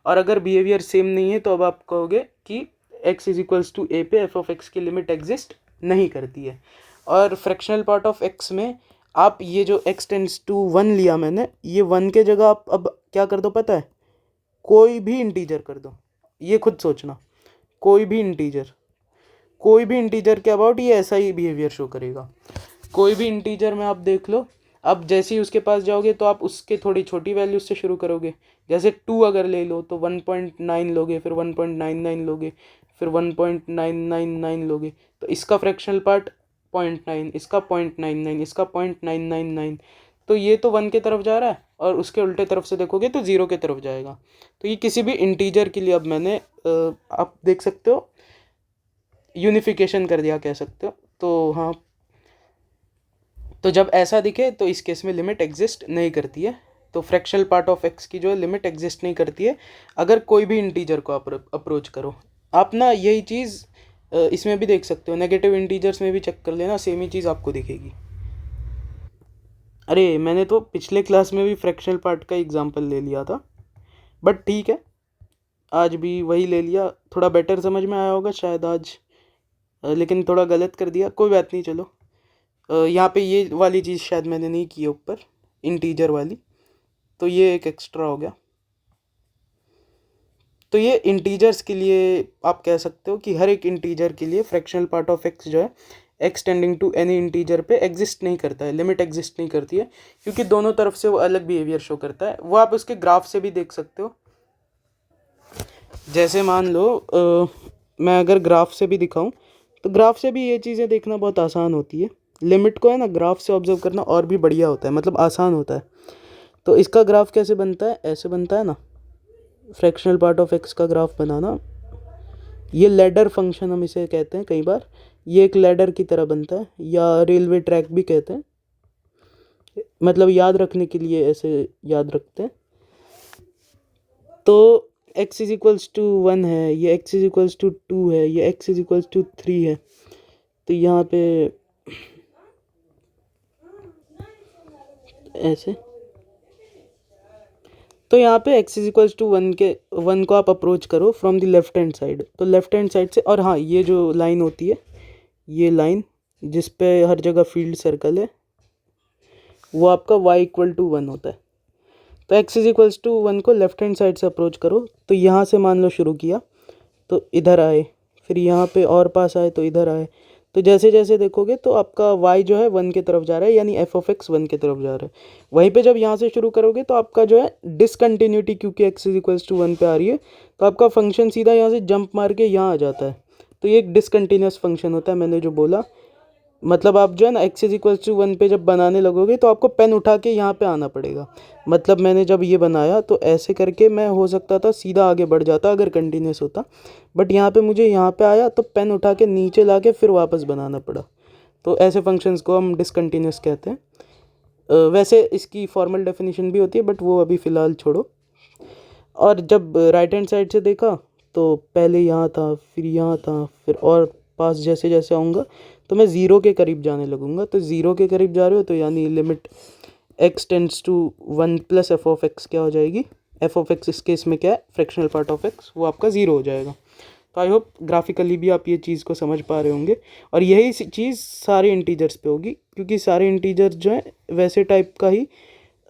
और अगर बिहेवियर सेम नहीं है तो अब आप कहोगे कि x is equals to a पे एफ ऑफ एक्स की लिमिट एग्जिस्ट नहीं करती है। और फ्रैक्शनल पार्ट ऑफ x में आप ये जो x टेंड्स टू 1 लिया मैंने, ये 1 के जगह आप अब क्या कर दो पता है, कोई भी इंटीजर कर दो। ये खुद सोचना, कोई भी इंटीजर के अबाउट ये ऐसा ही बिहेवियर शो करेगा। कोई भी इंटीजर में आप देख लो, अब जैसे ही उसके पास जाओगे तो आप उसके थोड़ी छोटी वैल्यूज से शुरू करोगे। जैसे 2 अगर ले लो तो 1.9 लोगे, फिर 1.99 लोगे, फिर 1.999 लोगे। तो इसका फ्रैक्शनल पार्ट 0.9, इसका 0.99, इसका 0.999। तो ये तो 1 की तरफ जा रहा है और उसके उल्टे तरफ से देखोगे तो 0 की तरफ जाएगा। तो ये किसी भी इंटीजर के लिए अब मैंने आप देख सकते हो यूनिफिकेशन कर दिया कह सकते हो। तो हाँ, तो जब ऐसा दिखे तो इस केस में लिमिट एग्जिस्ट नहीं करती है। तो फ्रैक्शनल पार्ट ऑफ एक्स की जो है लिमिट एग्जिस्ट नहीं करती है अगर कोई भी इंटीजर को अप्रोच करो। आप ना यही चीज़ इसमें भी देख सकते हो, नेगेटिव इंटीजर्स में भी चेक कर लेना, सेम ही चीज़ आपको दिखेगी। अरे मैंने तो पिछले क्लास में भी फ्रैक्शनल पार्ट का एग्जांपल ले लिया था, बट ठीक है आज भी वही ले लिया, थोड़ा बेटर समझ में आया होगा शायद आज। लेकिन थोड़ा गलत कर दिया, कोई बात नहीं, चलो। यहाँ पे ये वाली चीज़ शायद मैंने नहीं की है ऊपर, इंटीजर वाली, तो ये एक एक्स्ट्रा हो गया। तो ये इंटीजर्स के लिए आप कह सकते हो कि हर एक इंटीजर के लिए फ्रैक्शनल पार्ट ऑफ एक्स जो है एक्स टेंडिंग टू एनी इंटीजर पे एग्जिस्ट नहीं करता है, लिमिट एग्जिस्ट नहीं करती है, क्योंकि दोनों तरफ से वो अलग बिहेवियर शो करता है। वो आप उसके ग्राफ से भी देख सकते हो। जैसे मान लो मैं अगर ग्राफ से भी दिखाऊं, तो ग्राफ से भी ये चीज़ें देखना बहुत आसान होती है। लिमिट को है ना ग्राफ से ऑब्जर्व करना और भी बढ़िया होता है, मतलब आसान होता है। तो इसका ग्राफ कैसे बनता है, ऐसे बनता है ना, फ्रैक्शनल पार्ट ऑफ एक्स का ग्राफ बनाना। ये लैडर फंक्शन हम इसे कहते हैं कई बार, ये एक लैडर की तरह बनता है, या रेलवे ट्रैक भी कहते हैं, मतलब याद रखने के लिए ऐसे याद रखते हैं। तो x इज इक्वल्स टू 1 है, ये x इज इक्वल्स टू 2 है, ये x इज इक्वल्स टू 3 है। तो यहाँ पे ऐसे, तो यहाँ पे x इज इक्वल्स टू 1 को आप अप्रोच करो from the left hand side, तो लेफ्ट हैंड साइड से। और हाँ, ये जो लाइन होती है, ये लाइन जिस पे हर जगह फील्ड सर्कल है, वो आपका y इक्वल टू 1 होता है। तो x इज इक्वल्स टू 1 को लेफ्ट हैंड साइड से अप्रोच करो, तो यहाँ से मान लो शुरू किया तो इधर आए, फिर यहाँ पे और पास आए तो इधर आए। तो जैसे जैसे देखोगे तो आपका y जो है 1 की तरफ जा रहा है, यानी एफ ऑफ एक्स 1 की तरफ जा रहा है। वहीं पे जब यहाँ से शुरू करोगे तो आपका जो है डिसकंटिन्यूटी, क्योंकि x इज इक्वल्स टू 1 पे आ रही है, तो आपका फंक्शन सीधा यहाँ से जंप मार के यहाँ आ जाता है। तो ये एक डिसकंटिन्यूस फंक्शन होता है, मैंने जो बोला। मतलब आप जो है ना x इज इक्वल्स टू 1 पे जब बनाने लगोगे तो आपको पेन उठा के यहाँ पे आना पड़ेगा। मतलब मैंने जब ये बनाया तो ऐसे करके मैं हो सकता था सीधा आगे बढ़ जाता अगर कंटिन्यूस होता, बट यहाँ पे मुझे यहाँ पे आया तो पेन उठा के नीचे ला के फिर वापस बनाना पड़ा। तो ऐसे फंक्शंस को हम डिसकंटिन्यूस कहते हैं। वैसे इसकी फॉर्मल डेफिनेशन भी होती है, बट वो अभी फ़िलहाल छोड़ो। और जब राइट हैंड साइड से देखा तो पहले यहाँ था, फिर यहाँ था, फिर और पास जैसे जैसे आऊँगा तो मैं ज़ीरो के करीब जाने लगूंगा। तो ज़ीरो के करीब जा रहे हो तो यानी limit x tends to 1 plus f of x क्या हो जाएगी, एफ ऑफ एक्स इस केस में क्या है, फ्रैक्शनल पार्ट ऑफ एक्स, वो आपका ज़ीरो हो जाएगा। तो आई होप ग्राफिकली भी आप ये चीज़ को समझ पा रहे होंगे। और यही चीज़ सारे इंटीजर्स पे होगी, क्योंकि सारे इंटीजर्स जो है वैसे टाइप का ही,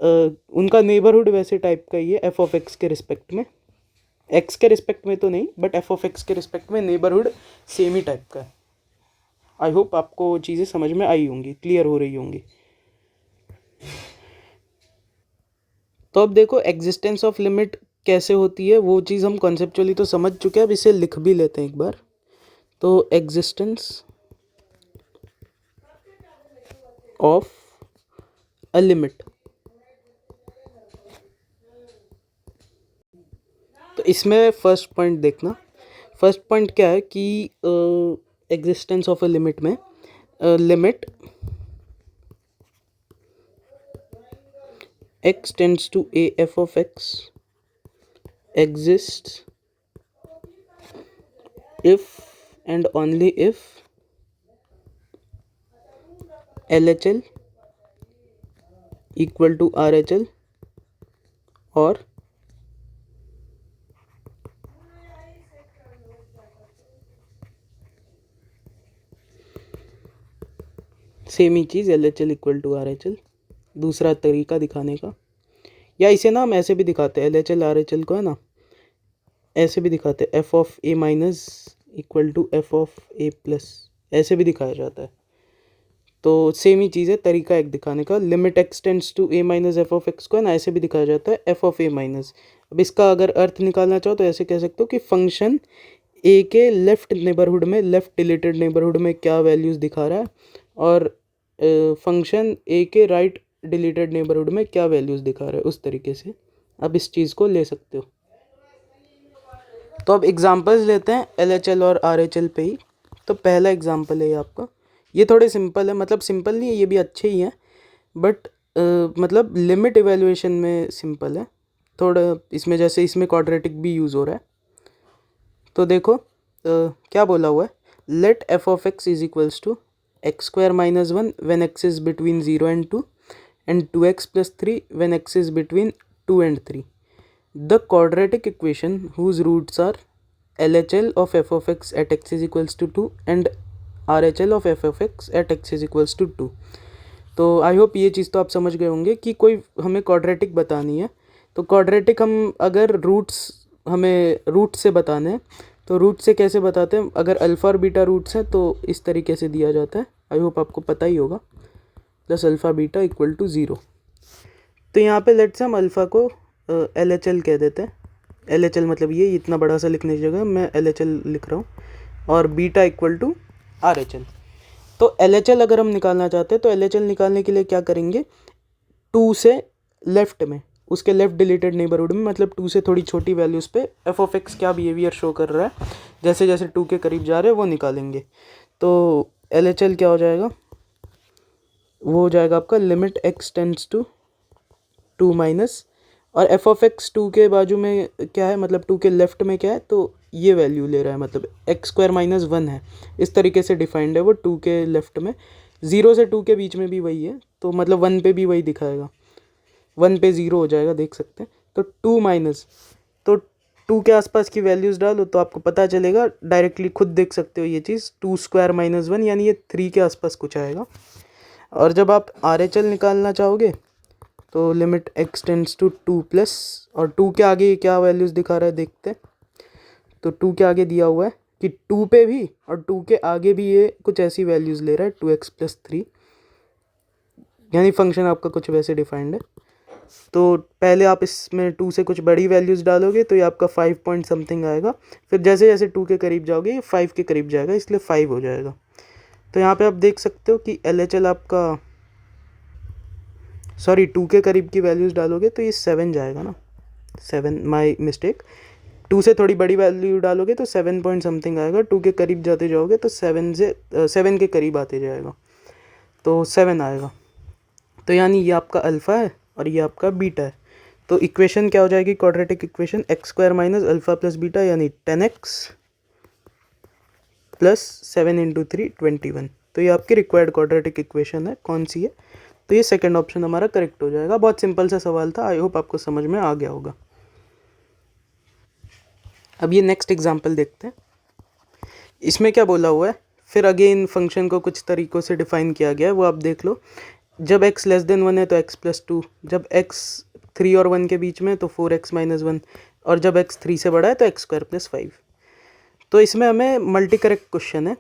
उनका नेबरहुड वैसे टाइप का ही है एफ ऑफ एक्स के रिस्पेक्ट में। एक्स के रिस्पेक्ट में तो नहीं, बट एफ ऑफ एक्स के रिस्पेक्ट में नेबरहुड सेम ही टाइप का है। आई होप आपको चीज़ें समझ में आई होंगी, क्लियर हो रही होंगी। तो अब देखो एग्जिस्टेंस ऑफ लिमिट कैसे होती है, वो चीज़ हम कॉन्सेप्चुअली तो समझ चुके हैं, अब इसे लिख भी लेते हैं एक बार। तो एग्जिस्टेंस ऑफ अ लिमिट, तो इसमें फर्स्ट पॉइंट देखना। फर्स्ट पॉइंट क्या है कि एग्जिस्टेंस ऑफ अ लिमिट में limit x tends to a f of x exists if and only if LHL equal to RHL और सेम ही चीज़ LHL इक्वल टू RHL। दूसरा तरीका दिखाने का, या इसे ना हम ऐसे भी दिखाते हैं, LHL RHL को है ना ऐसे भी दिखाते हैं, f of a minus equal to f of a plus, ऐसे भी दिखाया जाता है। तो सेम ही चीज़ है, तरीका एक दिखाने का। Limit x tends to a minus f of x को है ना ऐसे भी दिखाया जाता है, एफ ऑफ ए माइनस। अब इसका अगर अर्थ निकालना चाहो तो ऐसे कह सकते हो कि फंक्शन ए के लेफ्ट नेबरहुड में, लेफ्ट डिलीटेड नेबरहुड में क्या वैल्यूज़ दिखा रहा है, और फंक्शन ए के राइट डिलीटेड नेबरहुड में क्या वैल्यूज़ दिखा रहा है, उस तरीके से आप इस चीज़ को ले सकते हो। तो अब एग्जांपल्स लेते हैं LHL और RHL पे ही। तो पहला एग्जांपल है ये आपका, ये थोड़े सिंपल है, मतलब सिंपल नहीं है, ये भी अच्छे ही हैं, बट मतलब लिमिट इवैल्यूएशन में सिंपल है थोड़ा। इसमें जैसे इसमें क्वाड्रेटिक भी यूज़ हो रहा है। तो देखो क्या बोला हुआ है, let f of x is equals to x square minus 1 when x is between 0 and 2 and 2x plus 3 when x is between 2 and 3. The quadratic equation whose roots are LHL of f of x at x is equals to 2 and RHL of f(x) at x is equals to 2। तो I hope ये चीज़ तो आप समझ गए होंगे कि कोई हमें क्वाड्रेटिक बतानी है, तो क्वाड्रेटिक हम अगर हमें रूट से बताने हैं तो रूट से कैसे बताते हैं, अगर अल्फ़ा और बीटा रूट्स हैं तो इस तरीके से दिया जाता है, आई होप आपको पता ही होगा, plus alpha beta equal to 0। तो यहाँ पे लेट्स से हम अल्फ़ा को LHL कह देते हैं। LHL मतलब ये इतना बड़ा सा लिखने की जगह मैं LHL लिख रहा हूँ, और बीटा इक्वल टू RHL। तो LHL अगर हम निकालना चाहते हैं तो LHL निकालने के लिए क्या करेंगे, 2 से लेफ्ट में, उसके लेफ्ट डिलीटेड नेबरहुड में, मतलब 2 से थोड़ी छोटी वैल्यूज़ पे f(x) क्या बिहेवियर शो कर रहा है, जैसे जैसे 2 के करीब जा रहे हैं वो निकालेंगे। तो LHL क्या हो जाएगा, वो हो जाएगा आपका limit x tends to 2 minus, और f(x) 2 के बाजू में क्या है, मतलब 2 के लेफ्ट में क्या है, तो ये वैल्यू ले रहा है, मतलब x² माइनस 1 है, इस तरीके से डिफाइंड है वो 2 के लेफ्ट में। 0 से 2 के बीच में भी वही है, तो मतलब 1 पे भी वही दिखाएगा, 1 पे 0 हो जाएगा, देख सकते हैं। तो 2 माइनस, तो 2 के आसपास की वैल्यूज़ डालो तो आपको पता चलेगा, डायरेक्टली खुद देख सकते हो ये चीज़, 2² माइनस 1 यानी ये 3 के आसपास कुछ आएगा। और जब आप RHL निकालना चाहोगे तो limit x tends to 2 plus, और 2 के आगे क्या वैल्यूज़ दिखा रहा है देखते हैं। तो 2 के आगे दिया हुआ है कि 2 पे भी और 2 के आगे भी ये कुछ ऐसी वैल्यूज़ ले रहा है, 2x प्लस 3, यानी फंक्शन आपका कुछ वैसे डिफाइंड है। तो पहले आप इसमें 2 से कुछ बड़ी वैल्यूज़ डालोगे तो ये आपका 5 पॉइंट समथिंग आएगा, फिर जैसे जैसे 2 के करीब जाओगे ये 5 के करीब जाएगा, इसलिए 5 हो जाएगा। तो यहाँ पे आप देख सकते हो कि LHL आपका, सॉरी 2 के करीब की वैल्यूज़ डालोगे तो ये 7 जाएगा ना, 7, माय मिस्टेक। 2 से थोड़ी बड़ी वैल्यू डालोगे तो 7 पॉइंट समथिंग आएगा, 2 के करीब जाते जाओगे तो 7 के करीब आते जाएगा, तो 7 आएगा। तो यानी ये आपका अल्फ़ा है और ये आपका बीटा है। तो इक्वेशन क्या हो जाएगी, quadratic equation x² minus alpha plus beta, यानी 10x प्लस 7 इंटू 3 21। तो ये आपकी रिक्वायर्ड क्वाड्रेटिक इक्वेशन है, कौन सी है, तो ये सेकंड ऑप्शन हमारा करेक्ट हो जाएगा। बहुत सिंपल सा सवाल था, आई होप आपको समझ में आ गया होगा। अब ये नेक्स्ट एग्जांपल देखते हैं, इसमें क्या बोला हुआ है, फिर अगेन फंक्शन को कुछ तरीक़ों से डिफाइन किया गया है, वो आप देख लो। जब x लेस देन 1 है तो x प्लस 2, जब x 3 और 1 के बीच में तो 4x माइनस 1, और जब x 3 से बड़ा है तो x² प्लस 5। तो इसमें हमें मल्टी करेक्ट क्वेश्चन है,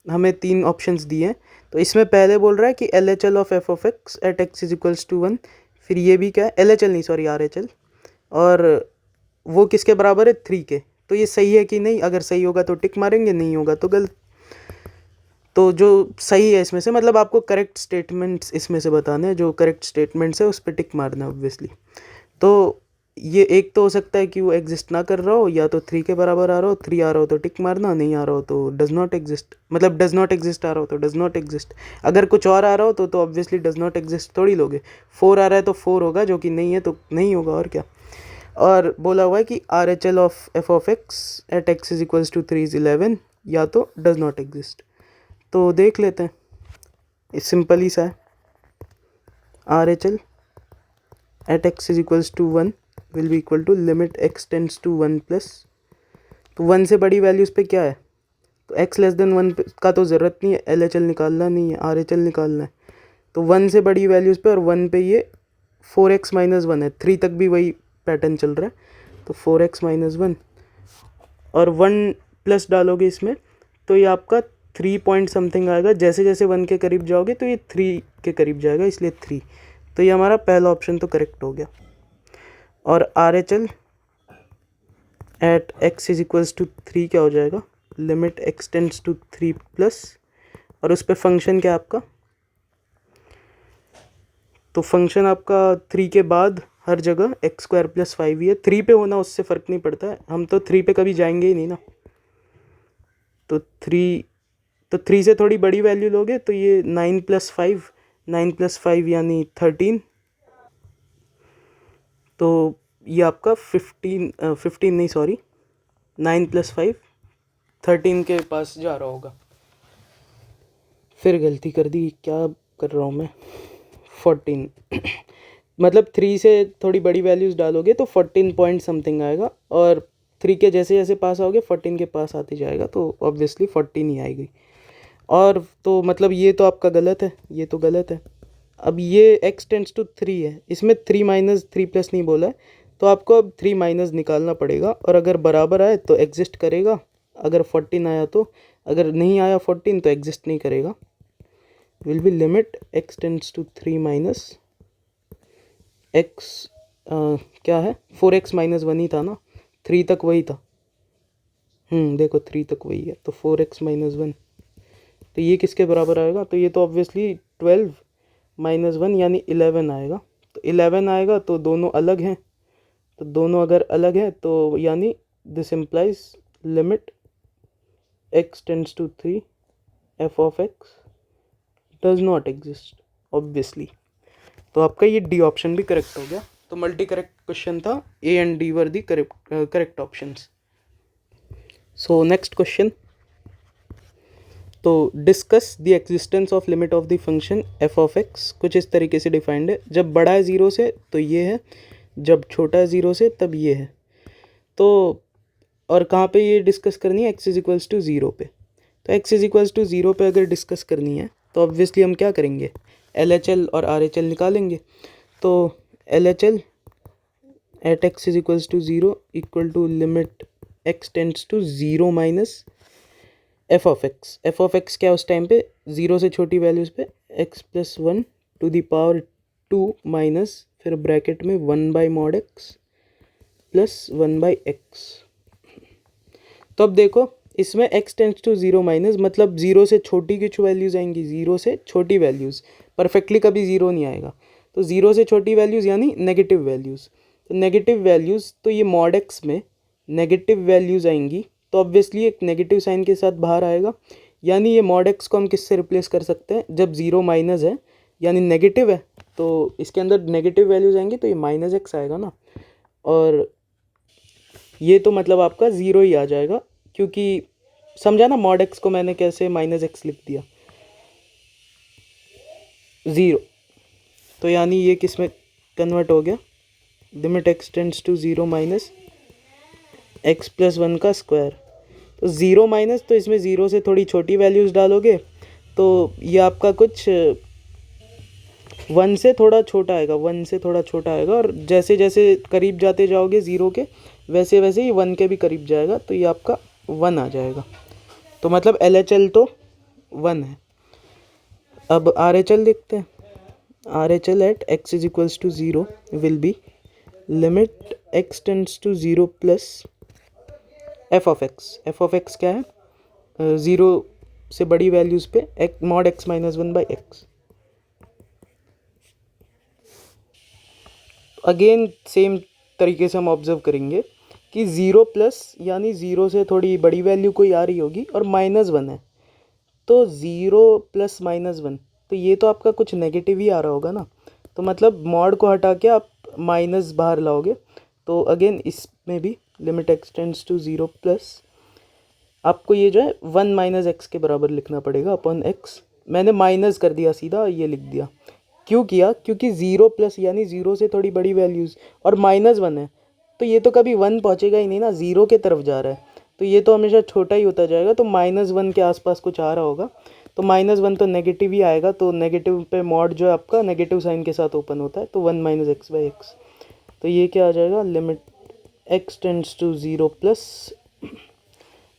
हमें 3 ऑप्शंस दिए हैं। तो इसमें पहले बोल रहा है कि LHL of f(x) at x is equals to 1, फिर ये भी क्या है, LHL नहीं सॉरी RHL, और वो किसके बराबर है, 3 के। तो ये सही है कि नहीं, अगर सही होगा तो टिक मारेंगे, नहीं होगा तो गलत। तो जो सही है इसमें से, मतलब आपको करेक्ट स्टेटमेंट्स इसमें से बताने हैं, जो करेक्ट स्टेटमेंट्स है उस पर टिक मारना है ऑब्वियसली। तो ये एक तो हो सकता है कि वो एग्जिस्ट ना कर रहा हो, या तो 3 के बराबर आ रहा हो, 3 आ रहा हो तो टिक मारना, नहीं आ रहा हो तो डज नॉट एग्जिस्ट, मतलब डज नॉट एग्जिस्ट आ रहा हो तो डज नॉट एग्जिस्ट। अगर कुछ और आ रहा हो तो ऑब्वियसली डज नॉट एग्जिस्ट थोड़ी लोगे। 4 आ रहा है तो 4 होगा, जो कि नहीं है तो नहीं होगा, और क्या। और बोला हुआ है कि RHL of f(x) at x is equals to 3 is 11, या तो डज नॉट एग्जिस्ट। तो देख लेते हैं, इस सिंपल ही सा है। RHL at x is equals to 1 will be equal to limit x tends to 1 plus, तो 1 से बड़ी वैल्यूज़ पे क्या है, तो x लेस देन 1 का तो ज़रूरत नहीं है, LHL निकालना नहीं है, RHL निकालना है। तो 1 से बड़ी वैल्यूज़ पे, और 1 पे ये 4x माइनस 1 है, 3 तक भी वही पैटर्न चल रहा है। तो 4x माइनस 1 और 1 प्लस डालोगे इसमें तो ये आपका 3 पॉइंट समथिंग आएगा, जैसे जैसे 1 के करीब जाओगे तो ये 3 के करीब जाएगा, इसलिए 3। तो ये हमारा पहला ऑप्शन तो करेक्ट हो गया। और RHL at x is equals to 3 क्या हो जाएगा, limit x tends to 3 plus, और उस पर फंक्शन क्या आपका, तो फंक्शन आपका 3 के बाद हर जगह x² प्लस 5 ही है, 3 पे होना उससे फ़र्क नहीं पड़ता है, हम तो 3 पे कभी जाएंगे ही नहीं ना। तो 3 से थोड़ी बड़ी वैल्यू लोगे तो ये 9 प्लस 5, 9 प्लस 5 यानी 13, तो ये आपका 15 नहीं सॉरी 9 प्लस 5 13 के पास जा रहा होगा। फिर गलती कर दी, क्या कर रहा हूँ मैं, 14 मतलब 3 से थोड़ी बड़ी वैल्यूज़ डालोगे तो 14 पॉइंट समथिंग आएगा, और 3 के जैसे जैसे पास आओगे 14 के पास आते जाएगा, तो ऑब्वियसली 14 ही आएगी। और तो मतलब ये तो आपका गलत है, ये तो गलत है। अब ये x टेंड्स टू 3 है, इसमें 3 माइनस 3 प्लस नहीं बोला है, तो आपको अब 3 माइनस निकालना पड़ेगा और अगर बराबर आए तो एग्जिस्ट करेगा, अगर 14 आया तो, अगर नहीं आया 14 तो एग्जिस्ट नहीं करेगा। Will be limit x tends to 3 minus x, क्या है 4x माइनस 1 ही था ना, 3 तक वही था। देखो 3 तक वही है, तो 4x माइनस 1, तो ये किसके बराबर आएगा, तो ये तो ऑब्वियसली 12 माइनस 1 यानी 11 आएगा। तो 11 आएगा तो दोनों अलग हैं, तो दोनों अगर अलग हैं तो यानी this implies limit x tends to 3 f of x does not exist obviously. तो आपका ये डी ऑप्शन भी करेक्ट हो गया। तो मल्टी करेक्ट क्वेश्चन था, A and D were the correct options. So next question, तो discuss the existence of limit of the function f of x. कुछ इस तरीके से डिफाइंड है, जब बड़ा है ज़ीरो से तो ये है, जब छोटा है ज़ीरो से तब ये है। तो और कहाँ पे ये डिस्कस करनी है, x is equals to zero पे। तो x is equals to zero पे अगर डिस्कस करनी है तो ऑब्वियसली हम क्या करेंगे, एल एच एल और आर एच एल निकालेंगे। तो L H L at x is equals to zero equal to limit x tends to zero minus f of x. F of x क्या उस टाइम पे, zero से छोटी values पे x plus 1 to the power 2 minus फिर bracket में 1 by mod x plus 1 by x. तो अब देखो इसमें x tends to zero minus मतलब ज़ीरो से छोटी कुछ वैल्यूज़ आएंगी, ज़ीरो से छोटी वैल्यूज़, परफेक्टली कभी ज़ीरो नहीं आएगा। तो ज़ीरो से छोटी वैल्यूज़ यानी नेगेटिव वैल्यूज़, तो नेगेटिव वैल्यूज़ तो ये मॉड एक्स में नेगेटिव वैल्यूज़ आएंगी, तो ऑब्वियसली एक नेगेटिव साइन के साथ बाहर आएगा। यानी ये मॉड एक्स को हम किससे रिप्लेस कर सकते हैं, जब ज़ीरो माइनस है यानी नेगेटिव है तो इसके अंदर नेगेटिव वैल्यूज़ आएंगी, तो ये माइनस एक्स आएगा ना, और ये तो मतलब आपका ज़ीरो ही आ जाएगा, क्योंकि समझा ना मॉड एक्स को मैंने कैसे माइनस एक्स लिख दिया, ज़ीरो। तो यानी ये किस में कन्वर्ट हो गया, limit x tends to zero minus x plus 1 का स्क्वायर। तो ज़ीरो माइनस, तो इसमें ज़ीरो से थोड़ी छोटी वैल्यूज़ डालोगे तो ये आपका कुछ 1 से थोड़ा छोटा आएगा, 1 से थोड़ा छोटा आएगा, और जैसे जैसे करीब जाते जाओगे ज़ीरो के वैसे वैसे ही 1 के भी करीब जाएगा, तो ये आपका 1 आ जाएगा। तो मतलब एल एच एल तो 1 है। अब आर एच एल देखते हैं, R H L at x is equals to zero will be limit x tends to zero plus f of x. F of x क्या है, ज़ीरो से बड़ी वैल्यूज़ पे mod x minus 1 by x. Again same तरीके से हम observe करेंगे कि ज़ीरो प्लस यानी ज़ीरो से थोड़ी बड़ी वैल्यू कोई आ रही होगी और माइनस 1 है, तो ज़ीरो प्लस माइनस 1, तो ये तो आपका कुछ नेगेटिव ही आ रहा होगा ना। तो मतलब मॉड को हटा के आप माइनस बाहर लाओगे, तो अगेन इसमें भी limit x tends to zero plus आपको ये जो है 1 माइनस एक्स के बराबर लिखना पड़ेगा अपॉन एक्स। मैंने माइनस कर दिया सीधा, ये लिख दिया। क्यों किया, क्योंकि ज़ीरो प्लस यानी ज़ीरो से थोड़ी बड़ी वैल्यूज़ और माइनस 1 है, तो ये तो कभी 1 पहुँचेगा ही नहीं ना, ज़ीरो के तरफ जा रहा है, तो ये तो हमेशा छोटा ही होता जाएगा। तो माइनस 1 के आसपास कुछ आ रहा होगा, तो माइनस 1 तो नेगेटिव ही आएगा, तो नेगेटिव पे मॉड जो है आपका नेगेटिव साइन के साथ ओपन होता है, तो 1 माइनस एक्स बाई एक्स। तो ये क्या आ जाएगा, limit x tends to zero plus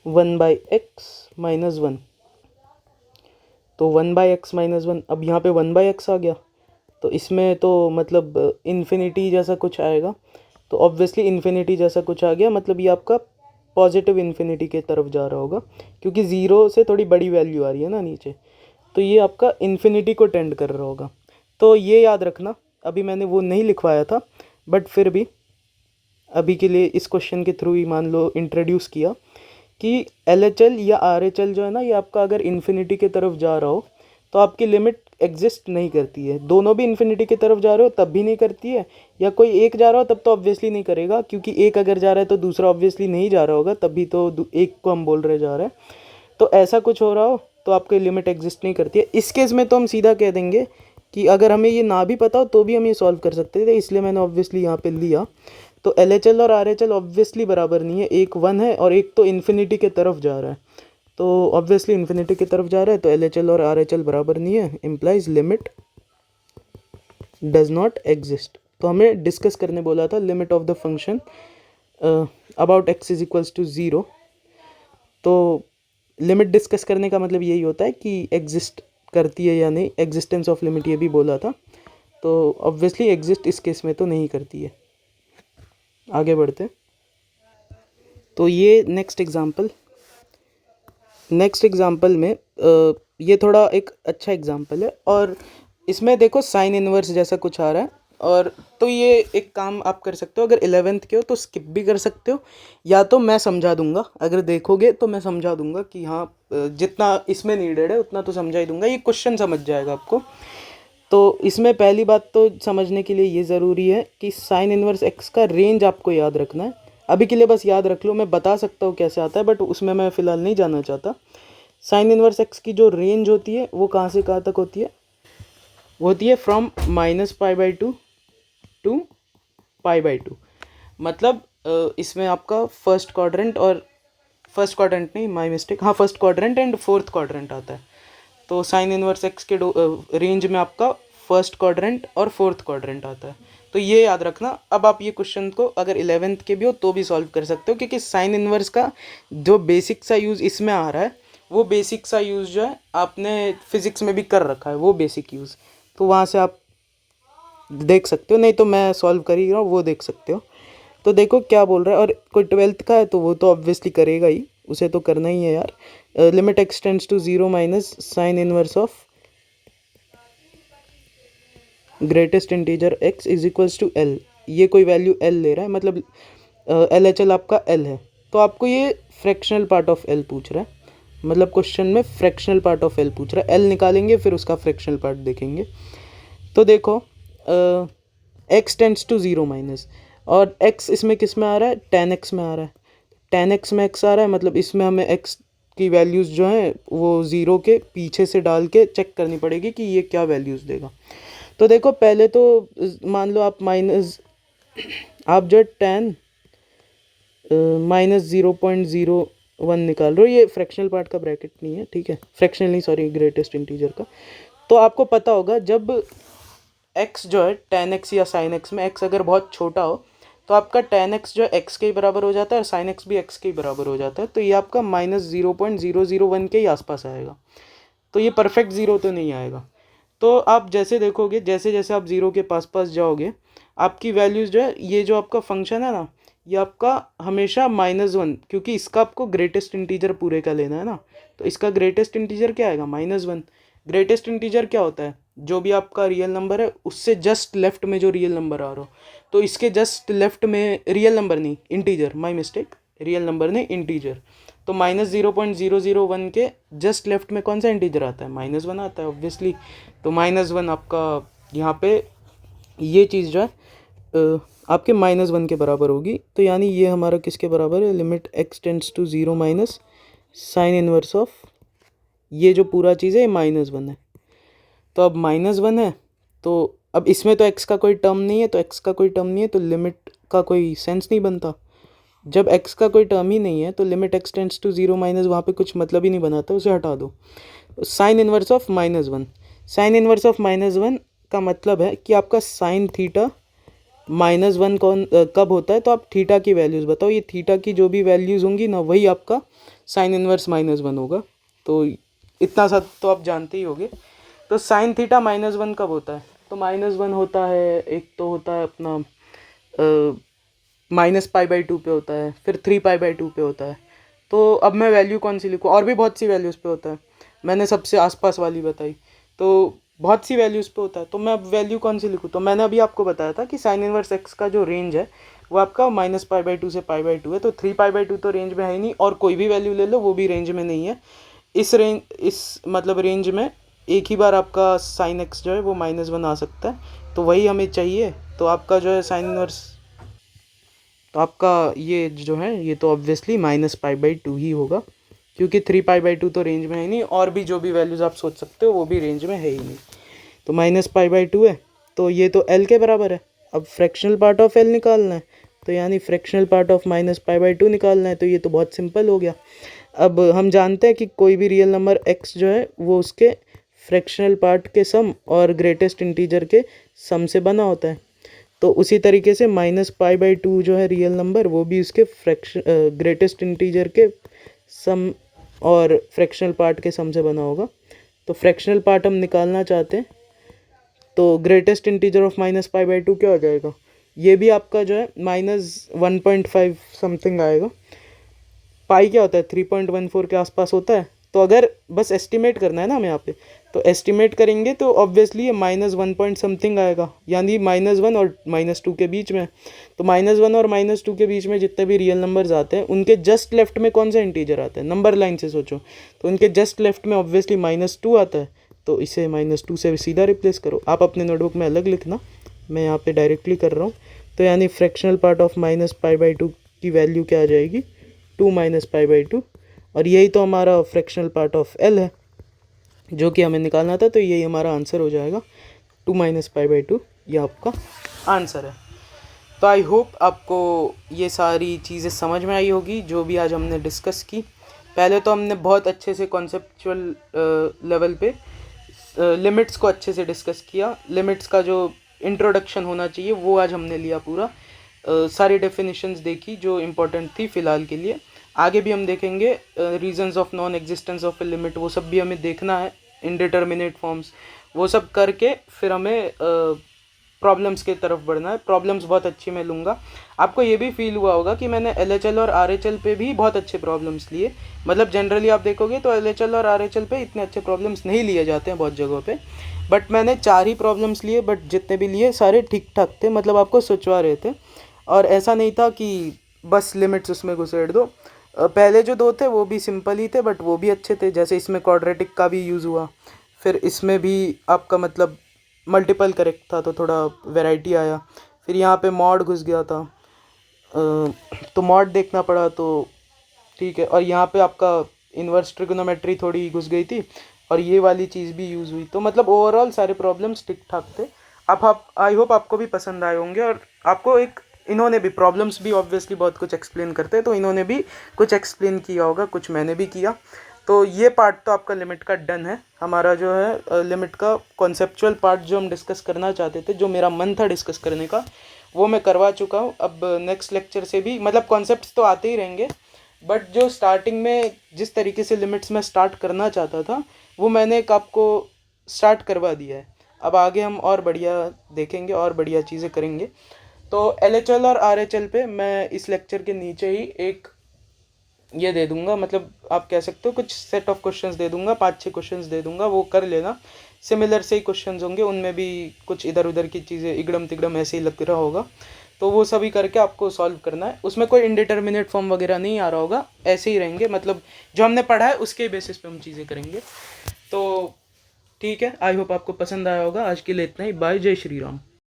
1 by x minus 1। तो 1 बाई एक्स माइनस 1, अब यहाँ पे 1 बाई एक्स आ गया, तो इसमें तो मतलब इन्फिनिटी जैसा कुछ आएगा, तो ऑब्वियसली इन्फिनिटी जैसा कुछ आ गया, मतलब ये आपका पॉजिटिव इन्फिनिटी के तरफ जा रहा होगा, क्योंकि ज़ीरो से थोड़ी बड़ी वैल्यू आ रही है ना नीचे, तो ये आपका इन्फिनिटी को टेंड कर रहा होगा। तो ये याद रखना, अभी मैंने वो नहीं लिखवाया था, बट फिर भी अभी के लिए इस क्वेश्चन के थ्रू ही मान लो इंट्रोड्यूस किया कि एल एच एल या आर एच एल जो है ना, ये आपका अगर इन्फिनिटी की तरफ जा रहा हो तो आपकी लिमिट एग्जिस्ट नहीं करती है। दोनों भी इन्फिनिटी की तरफ जा रहे हो तब भी नहीं करती है, या कोई एक जा रहा हो तब तो ऑब्वियसली नहीं करेगा, क्योंकि एक अगर जा रहा है तो दूसरा ऑब्वियसली नहीं जा रहा होगा, तभी तो एक को हम बोल रहे जा रहे हैं। तो ऐसा कुछ हो रहा हो तो आपकी लिमिट एग्जिस्ट नहीं करती है। इस केस में तो हम सीधा कह देंगे कि अगर हमें ये ना भी पता हो तो भी हम ये सॉल्व कर सकते थे, इसलिए मैंने ऑब्वियसली यहाँ पे लिया। तो एल एच एल और आर एच एल ऑब्वियसली बराबर नहीं है, एक 1 है और एक तो इन्फिनिटी के तरफ जा रहा है, तो ऑब्वियसली इन्फिनिटी की तरफ जा रहा है, तो LHL और RHL बराबर नहीं है, implies limit does not exist. तो हमें डिस्कस करने बोला था limit of the function about x is equals to 0। तो लिमिट डिस्कस करने का मतलब यही होता है कि एग्जिस्ट करती है या नहीं, एग्जिस्टेंस ऑफ लिमिट ये भी बोला था। तो ऑब्वियसली एग्जिस्ट इस केस में तो नहीं करती है। आगे बढ़ते। तो ये नेक्स्ट एग्जांपल में ये थोड़ा एक अच्छा एग्जांपल है, और इसमें देखो साइन इनवर्स जैसा कुछ आ रहा है। और तो ये एक काम आप कर सकते हो, अगर 11th के हो तो स्किप भी कर सकते हो, या तो मैं समझा दूंगा। अगर देखोगे तो मैं समझा दूंगा कि हाँ जितना इसमें नीडेड है उतना तो समझा ही दूंगा, ये क्वेश्चन समझ जाएगा आपको। तो इसमें पहली बात तो समझने के लिए ये ज़रूरी है कि साइन इनवर्स एक्स का रेंज आपको याद रखना है। अभी के लिए बस याद रख लो, मैं बता सकता हूँ कैसे आता है, बट उसमें मैं फ़िलहाल नहीं जाना चाहता। साइन इनवर्स एक्स की जो रेंज होती है वो कहाँ से कहाँ तक होती है? वो होती है फ्रॉम -π/2 टू π/2। मतलब इसमें आपका फर्स्ट क्वाड्रेंट नहीं, माय मिस्टेक, हाँ first quadrant and fourth quadrant आता है। तो साइन इनवर्स एक्स के रेंज में आपका फर्स्ट क्वाड्रेंट और फोर्थ क्वाड्रेंट आता है। तो ये याद रखना। अब आप ये क्वेश्चन को अगर 11th के भी हो तो भी सॉल्व कर सकते हो, क्योंकि साइन इनवर्स का जो बेसिक सा यूज़ इसमें आ रहा है, वो बेसिक सा यूज़ जो है आपने फिजिक्स में भी कर रखा है, वो बेसिक यूज़। तो वहाँ से आप देख सकते हो, नहीं तो मैं सॉल्व कर ही रहा हूँ, वो देख सकते हो। तो देखो क्या बोल रहा है, और कोई 12th का है तो वो तो ऑब्वियसली करेगा ही, उसे तो करना ही है यार। Limit x tends to 0 minus sine inverse of greatest integer x is equals to l। ये कोई वैल्यू l ले रहा है, मतलब LHL आपका l है। तो आपको ये फ्रैक्शनल पार्ट ऑफ l पूछ रहा है, मतलब क्वेश्चन में फ्रैक्शनल पार्ट ऑफ l पूछ रहा है। l निकालेंगे फिर उसका फ्रैक्शनल पार्ट देखेंगे। तो देखो x टेंड्स टू 0 माइनस, और x इसमें किस में आ रहा है? tan x में आ रहा है। tan x में x आ रहा है, मतलब इसमें हमें x की वैल्यूज़ जो हैं वो 0 के पीछे से डाल के चेक करनी पड़ेगी कि ये क्या वैल्यूज़ देगा। तो देखो पहले तो मान लो आप जो tan -0.01 निकाल रहे हो, ये फ्रैक्शनल पार्ट का ब्रैकेट नहीं है, ठीक है, फ्रैक्शनल नहीं, सॉरी, ग्रेटेस्ट इंटीजर का। तो आपको पता होगा जब x जो है tan x या sin x में x अगर बहुत छोटा हो तो आपका tan x जो है x के ही बराबर हो जाता है और sin x भी x के ही बराबर हो जाता है। तो ये आपका -0.001 के ही आसपास आएगा। तो ये परफेक्ट ज़ीरो तो नहीं आएगा। तो आप जैसे देखोगे, जैसे जैसे आप ज़ीरो के पास पास जाओगे, आपकी वैल्यूज़ जो है, ये जो आपका फंक्शन है ना, ये आपका हमेशा -1, क्योंकि इसका आपको ग्रेटेस्ट इंटीजर पूरे का लेना है ना, तो इसका ग्रेटेस्ट इंटीजर क्या आएगा? -1। ग्रेटेस्ट इंटीजर क्या होता है? जो भी आपका रियल नंबर है उससे जस्ट लेफ्ट में जो रियल नंबर आ रहा हो। तो इसके जस्ट लेफ्ट में रियल नंबर नहीं, integer, my mistake, real number नहीं, इंटीजर। तो -0.001 के जस्ट लेफ्ट में कौन सा इंटीजर आता है? -1 आता है ऑब्वियसली। तो -1 आपका यहाँ पे ये चीज़ जो है आपके -1 के बराबर होगी। तो यानी ये हमारा किसके बराबर है? Limit x tends to 0 minus sine inverse of, ये जो पूरा चीज़ है ये -1 है। तो अब -1 है, तो अब इसमें तो x का कोई टर्म नहीं है, तो लिमिट का कोई सेंस नहीं बनता। जब x का कोई टर्म ही नहीं है तो limit x tends to 0 minus, वहाँ पे कुछ मतलब ही नहीं बनाता, उसे हटा दो। Sign inverse of -1, sign inverse of -1 का मतलब है कि आपका साइन थीटा -1 कब होता है? तो आप थीटा की वैल्यूज़ बताओ, ये थीटा की जो भी वैल्यूज़ होंगी ना, वही आपका साइन इनवर्स -1 होगा। तो इतना सा तो आप जानते ही होगे। तो साइन थीटा -1 कब होता है? तो -1 होता है, एक तो होता है अपना -π/2 पे होता है, फिर 3π/2 पे होता है। तो अब मैं वैल्यू कौन सी लिखूँ? और भी बहुत सी वैल्यूज़ पे होता है, मैंने सबसे आसपास वाली बताई। तो बहुत सी वैल्यूज़ पे होता है, तो मैं अब वैल्यू कौन सी लिखूँ? तो मैंने अभी आपको बताया था कि साइन इनवर्स एक्स का जो रेंज है वो आपका -π/2 से π/2 है। तो 3π/2 तो रेंज में है ही नहीं, और कोई भी वैल्यू ले लो वो भी रेंज में नहीं है। इस मतलब रेंज में एक ही बार आपका साइन एक्स जो है वो -1 आ सकता है, तो वही हमें चाहिए। तो आपका जो है साइन इनवर्स, तो आपका ये जो है ये तो ऑब्वियसली -π/2 ही होगा, क्योंकि 3π/2 तो रेंज में है ही नहीं, और भी जो भी वैल्यूज़ आप सोच सकते हो वो भी रेंज में है ही नहीं। तो -π/2 है, तो ये तो l के बराबर है। अब फ्रैक्शनल पार्ट ऑफ l निकालना है, तो यानी फ्रैक्शनल पार्ट ऑफ -π/2 निकालना है। तो ये तो बहुत सिंपल हो गया। अब हम जानते हैं कि कोई भी रियल नंबर x जो है वो उसके फ्रैक्शनल पार्ट के सम और ग्रेटेस्ट इंटीजर के सम से बना होता है। तो उसी तरीके से -π/2 जो है रियल नंबर, वो भी उसके ग्रेटेस्ट इंटीजर के सम और फ्रैक्शनल पार्ट के सम से बना होगा। तो फ्रैक्शनल पार्ट हम निकालना चाहते हैं, तो ग्रेटेस्ट इंटीजर ऑफ -π/2 क्या हो जाएगा, ये भी आपका जो है -1.5 समथिंग आएगा। पाई क्या होता है, 3.14 के आसपास होता है। तो अगर बस एस्टिमेट करना है ना हमें यहाँ पे, तो एस्टिमेट करेंगे तो ऑब्वियसली ये -1 पॉइंट समथिंग आएगा, यानी -1 और -2 के बीच में। तो -1 और -2 के बीच में जितने भी रियल नंबर्स आते हैं उनके जस्ट लेफ्ट में कौन सा इंटीजर आता है, नंबर लाइन से सोचो, तो उनके जस्ट लेफ्ट में ऑब्वियसली -2 आता है। तो इसे -2 से सीधा रिप्लेस करो। आप अपने नोटबुक में अलग लिखना, मैं यहाँ पे डायरेक्टली कर रहा हूँ। तो यानी फ्रैक्शनल पार्ट ऑफ -π/2 की वैल्यू क्या आ जाएगी, 2 - π/2। और यही तो हमारा फ्रैक्शनल पार्ट ऑफ L है जो कि हमें निकालना था। तो यही हमारा आंसर हो जाएगा, 2 - π/2, ये आपका आंसर है। तो आई होप आपको ये सारी चीज़ें समझ में आई होगी जो भी आज हमने डिस्कस की। पहले तो हमने बहुत अच्छे से कॉन्सेप्चुअल लेवल पे लिमिट्स को अच्छे से डिस्कस किया। लिमिट्स का जो इंट्रोडक्शन होना चाहिए वो आज हमने लिया पूरा। सारी डेफिनेशंस देखी जो इम्पोर्टेंट थी फ़िलहाल के लिए। आगे भी हम देखेंगे reasons of non existence of a limit, वो सब भी हमें देखना है, इनडिटर्मिनेट फॉर्म्स, वो सब करके फिर हमें प्रॉब्लम्स की तरफ बढ़ना है। प्रॉब्लम्स बहुत अच्छी मैं लूँगा। आपको ये भी फील हुआ होगा कि मैंने LHL और RHL पे भी बहुत अच्छे प्रॉब्लम्स लिए। मतलब जनरली आप देखोगे तो LHL और RHL पे इतने अच्छे प्रॉब्लम्स नहीं लिए जाते हैं बहुत जगहों पे, बट मैंने 4 ही प्रॉब्लम्स लिए, बट जितने भी लिए सारे ठीक ठाक थे, मतलब आपको सोचवा रहे थे। और ऐसा नहीं था कि बस लिमिट्स उसमें घुसेड़ दो। पहले जो 2 थे वो भी सिंपल ही थे, बट वो भी अच्छे थे। जैसे इसमें क्वाड्रेटिक का भी यूज़ हुआ, फिर इसमें भी आपका मतलब मल्टीपल करेक्ट था तो थोड़ा वैरायटी आया। फिर यहाँ पे मॉड घुस गया था, तो मॉड देखना पड़ा, तो ठीक है। और यहाँ पे आपका इन्वर्स ट्रिग्नोमेट्री थोड़ी घुस गई थी, और ये वाली चीज़ भी यूज़ हुई। तो मतलब ओवरऑल सारे प्रॉब्लम्स ठीक ठाक थे। आप आई होप आपको भी पसंद आए होंगे। और आपको एक इन्होंने भी प्रॉब्लम्स भी ऑब्वियसली बहुत कुछ एक्सप्लेन करते हैं, तो इन्होंने भी कुछ एक्सप्लेन किया होगा, कुछ मैंने भी किया। तो ये पार्ट तो आपका लिमिट का डन है। हमारा जो है लिमिट का कॉन्सेप्चुअल पार्ट जो हम डिस्कस करना चाहते थे, जो मेरा मन था डिस्कस करने का, वो मैं करवा चुका हूँ। अब नेक्स्ट लेक्चर से भी मतलब कॉन्सेप्ट्स तो आते ही रहेंगे, बट जो स्टार्टिंग में जिस तरीके से लिमिट्स में स्टार्ट करना चाहता था वो मैंने एक आपको स्टार्ट करवा दिया है। अब आगे हम और बढ़िया देखेंगे और बढ़िया चीज़ें करेंगे। तो LHL और RHL पे मैं इस लेक्चर के नीचे ही एक ये दे दूंगा, मतलब आप कह सकते हो कुछ सेट ऑफ क्वेश्चंस दे दूंगा, 5-6 क्वेश्चंस दे दूंगा, वो कर लेना। सिमिलर से ही क्वेश्चंस होंगे, उनमें भी कुछ इधर उधर की चीज़ें इगड़म तिगड़म ऐसे ही लग रहा होगा, तो वो सभी करके आपको सॉल्व करना है। उसमें कोई इनडिटर्मिनेट फॉर्म वगैरह नहीं आ रहा होगा, ऐसे ही रहेंगे, मतलब जो हमने पढ़ा है उसके बेसिस पे हम चीज़ें करेंगे। तो ठीक है, आई होप आपको पसंद आया होगा। आज के लिए इतना ही। बाय, जय श्री राम।